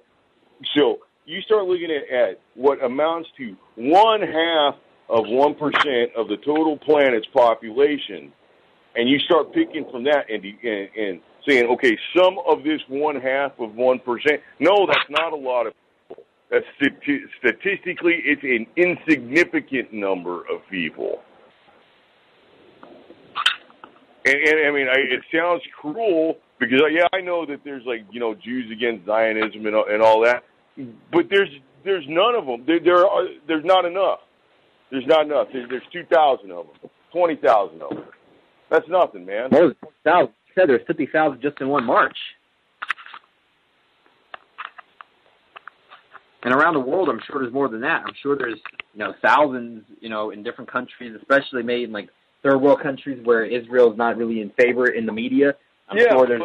So you start looking at what amounts to 1/2 of 1% of the total planet's population, and you start picking from that and saying, okay, some of this 1/2 of 1%. No, that's not a lot of people. That's statistically, it's an insignificant number of people. And I mean, it sounds cruel because I know that there's like Jews against Zionism and all that, but there's none of them. There's not enough. There's not enough. There's 2,000 of them, 20,000 of them. That's nothing, man. Well, said there's 50,000 just in one march. And around the world, I'm sure there's more than that. I'm sure there's thousands in different countries, especially maybe in like third world countries where Israel is not really in favor in the media. I'm sure there's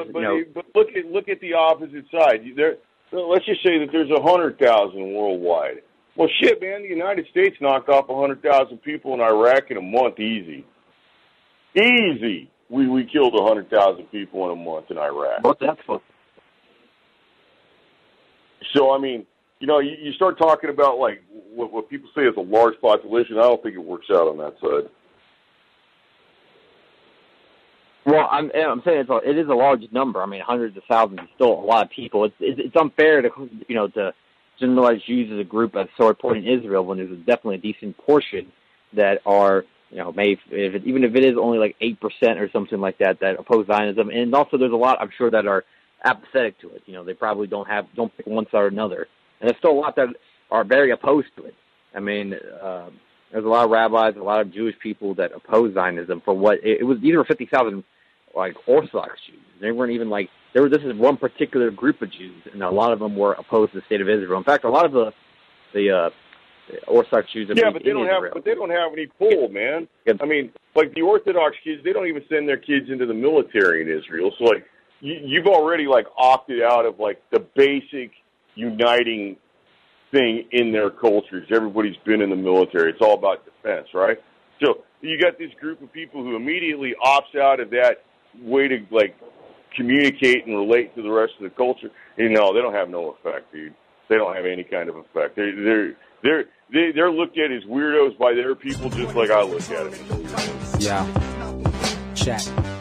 but look at the opposite side. Let's just say that there's 100,000 worldwide. Well, shit, man, the United States knocked off 100,000 people in Iraq in a month, easy. Easy. We killed 100,000 people in a month in Iraq. What's that for? So, I mean, you start talking about, like, what people say is a large population. I don't think it works out on that side. Well, I'm saying it is a large number. I mean, hundreds of thousands is still a lot of people. It's unfair to to generalize Jews as a group as so important in Israel when there's definitely a decent portion that are even if it is only like 8% or something like that oppose Zionism, and also there's a lot I'm sure that are apathetic to it. They probably don't pick one side or another, and there's still a lot that are very opposed to it. I mean, there's a lot of rabbis, a lot of Jewish people that oppose Zionism for what it was. These were 50,000 like Orthodox Jews. They weren't even like this is one particular group of Jews, and a lot of them were opposed to the state of Israel. In fact, a lot of the Orthodox Jews are but they don't have any pull, man. Yep. I mean, like the Orthodox kids, they don't even send their kids into the military in Israel. So like you've already like opted out of like the basic uniting thing in their cultures. Everybody's been in the military. It's all about defense, right? So you got this group of people who immediately opts out of that way to like communicate and relate to the rest of the culture. They don't have no effect, dude. They don't have any kind of effect. They're looked at as weirdos by their people, just like I look at it. Yeah. Chat.